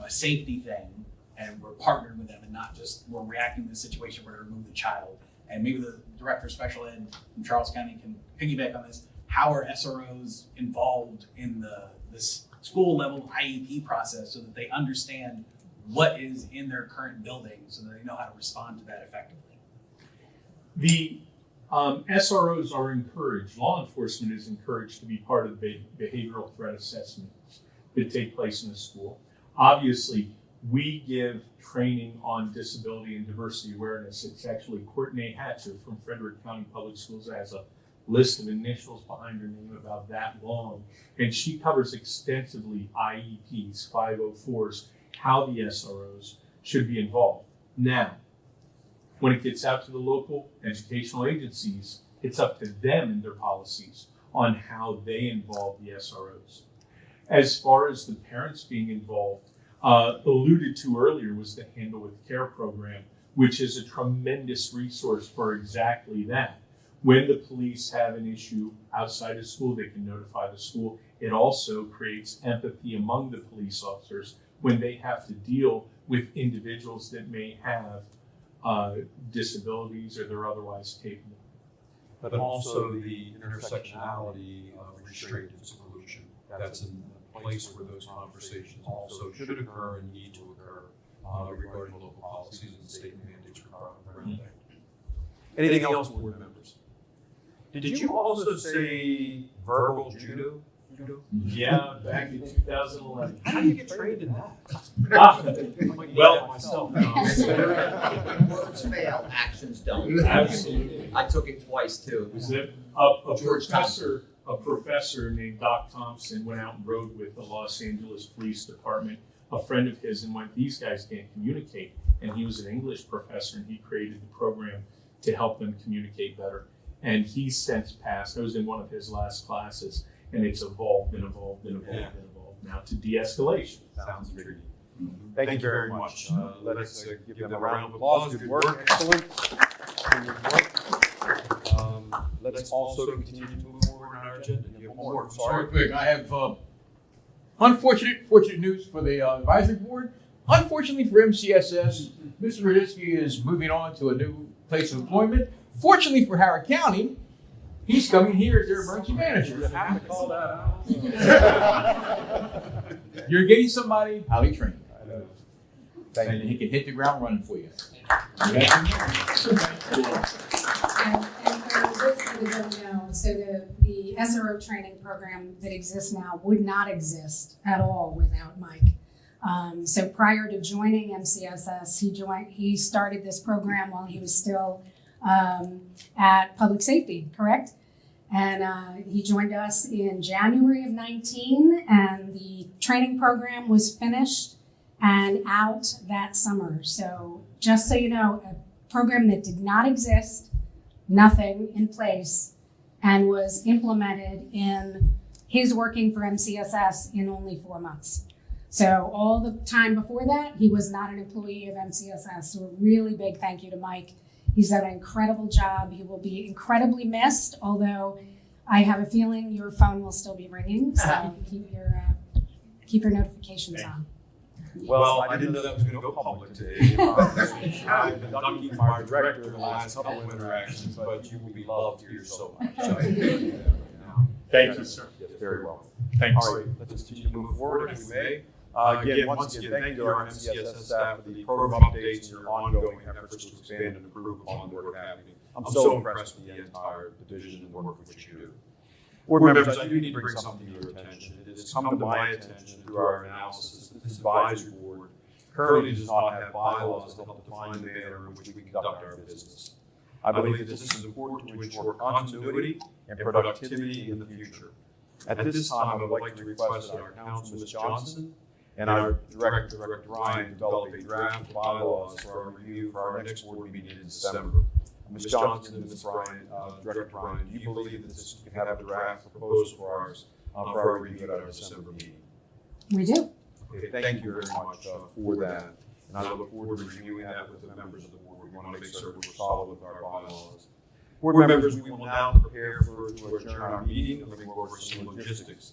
a safety thing, and we're partnering with them and not just we're reacting to the situation where to remove the child? And maybe the director of special ed from Charles County can piggyback on this. How are SROs involved in this school level IEP process so that they understand what is in their current building so that they know how to respond to that effectively? The SROs are encouraged, law enforcement is encouraged to be part of the behavioral threat assessments that take place in the school. Obviously, we give training on disability and diversity awareness. It's actually Courtney Hatcher from Frederick County Public Schools that has a list of initials behind her name about that long. And she covers extensively IEPs, 504s, how the SROs should be involved. Now, when it gets out to the local educational agencies, it's up to them and their policies on how they involve the SROs. As far as the parents being involved, alluded to earlier was the Handle with Care program, which is a tremendous resource for exactly that. When the police have an issue outside of school, they can notify the school. It also creates empathy among the police officers when they have to deal with individuals that may have disabilities or they're otherwise capable. But also the intersectionality of restraint and seclusion. That's in a place where those conversations also should occur and need to occur regarding local policies and state mandates regarding that. Anything else, board members? Did you also say verbal judo? Yeah, back in 2011. How do you get trained in that? Well, myself. Words fail, actions don't. Absolutely. I took it twice too. Was it a professor named Doc Thompson went out and rode with the Los Angeles Police Department, a friend of his, and went, these guys can't communicate. And he was an English professor, and he created the program to help them communicate better. And he's since passed. I was in one of his last classes, and it's evolved and evolved and evolved and evolved now to de-escalation. Sounds intriguing. Thank you very much. Let's give them a round of applause. Good work. Excellent. Good work. Let's also continue to move forward on our agenda. You have one more. Sorry. Real quick, I have fortunate news for the advisory board. Unfortunately for MCSS, Mr. Raditsky is moving on to a new place of employment. Fortunately for Howard County, he's coming here as their emergency manager. You have to call that out. You're getting somebody highly trained. Thank and he can hit the ground running for you. And for those who don't know, so the SRO training program that exists now would not exist at all without Mike. So prior to joining MCSS, he started this program while he was still at public safety, correct? And he joined us in January of 19, and the training program was finished and out that summer. So just so you know, a program that did not exist, nothing in place, and was implemented in his working for MCSS in only 4 months. So all the time before that, he was not an employee of MCSS. So a really big thank you to Mike. He's done an incredible job. He will be incredibly missed, although I have a feeling your phone will still be ringing. So keep your notifications on. Well, I didn't know that was going to go public today. I've been ducking my director in the last couple of interactions, but you will be loved here so much. So, Thank you, sir. Yes, very well. Thanks. All right, let's continue to move forward if we may. Once again, thank you to our MCSS staff for the program updates and your ongoing efforts to expand and improve upon the work happening. I'm so impressed with the entire division and the work which you do. Board members, I do need to bring something to your attention. It has come to my attention through our analysis that this advisory board currently does not have bylaws that help define the manner in which we conduct our business. I believe that this is important to ensure continuity and productivity in the future. At this time, I would like to request that our counsel, Ms. Johnson, and our director, Director Ryan, develop a draft of bylaws for our review for our next board meeting in December. Ms. Johnson and Ms. Ryan, Director Ryan, do you believe that this can have a draft proposal for our review at our December meeting? We do. Okay, thank you very much for that. And I look forward to reviewing that with the members of the board. We want to make sure we're solid with our bylaws. Board members, we will now prepare to adjourn our meeting and go over some logistics.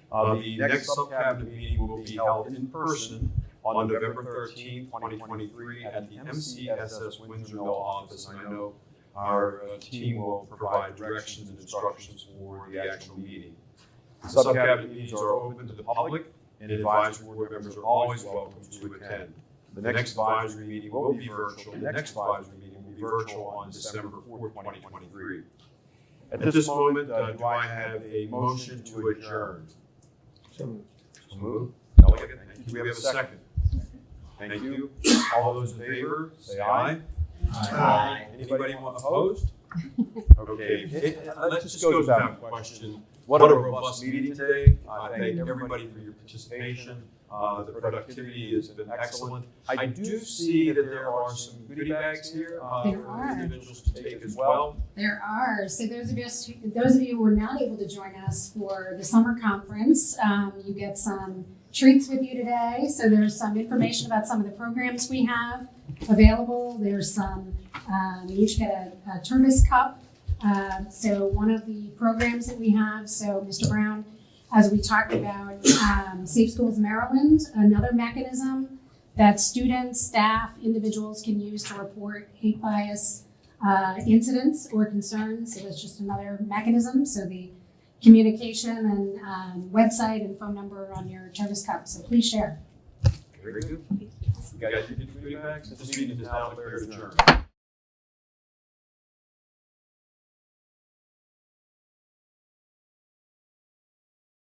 The next subcabinet meeting will be held in person on November 13, 2023 at the MCSS Windsor Mill office. And I know our team will provide directions and instructions for the actual meeting. The subcabinet meetings are open to the public, and advisory board members are always welcome to attend. The next advisory meeting will be virtual. The next advisory meeting will be virtual on December 4, 2023. At this moment, do I have a motion to adjourn? So moved. Delegate, thank you. Do we have a second? Thank you. All those in favor, say aye. Aye. Anybody opposed? Okay. Let's just go without question. What a robust meeting today. I thank everybody for your participation. The productivity has been excellent. I do see that there are some goodie bags here for individuals to take as well. There are. So those of you who were not able to join us for the summer conference, you get some treats with you today. So there's some information about some of the programs we have available. There's some, you each get a Tervis cup. So one of the programs that we have, so Mr. Brown, as we talked about, Safe Schools Maryland, another mechanism that students, staff, individuals can use to report hate bias incidents or concerns. So that's just another mechanism. So the communication and website and phone number on your Tervis cup. So please share. Very good. You guys, you get goodie bags. This meeting is now declared adjourned.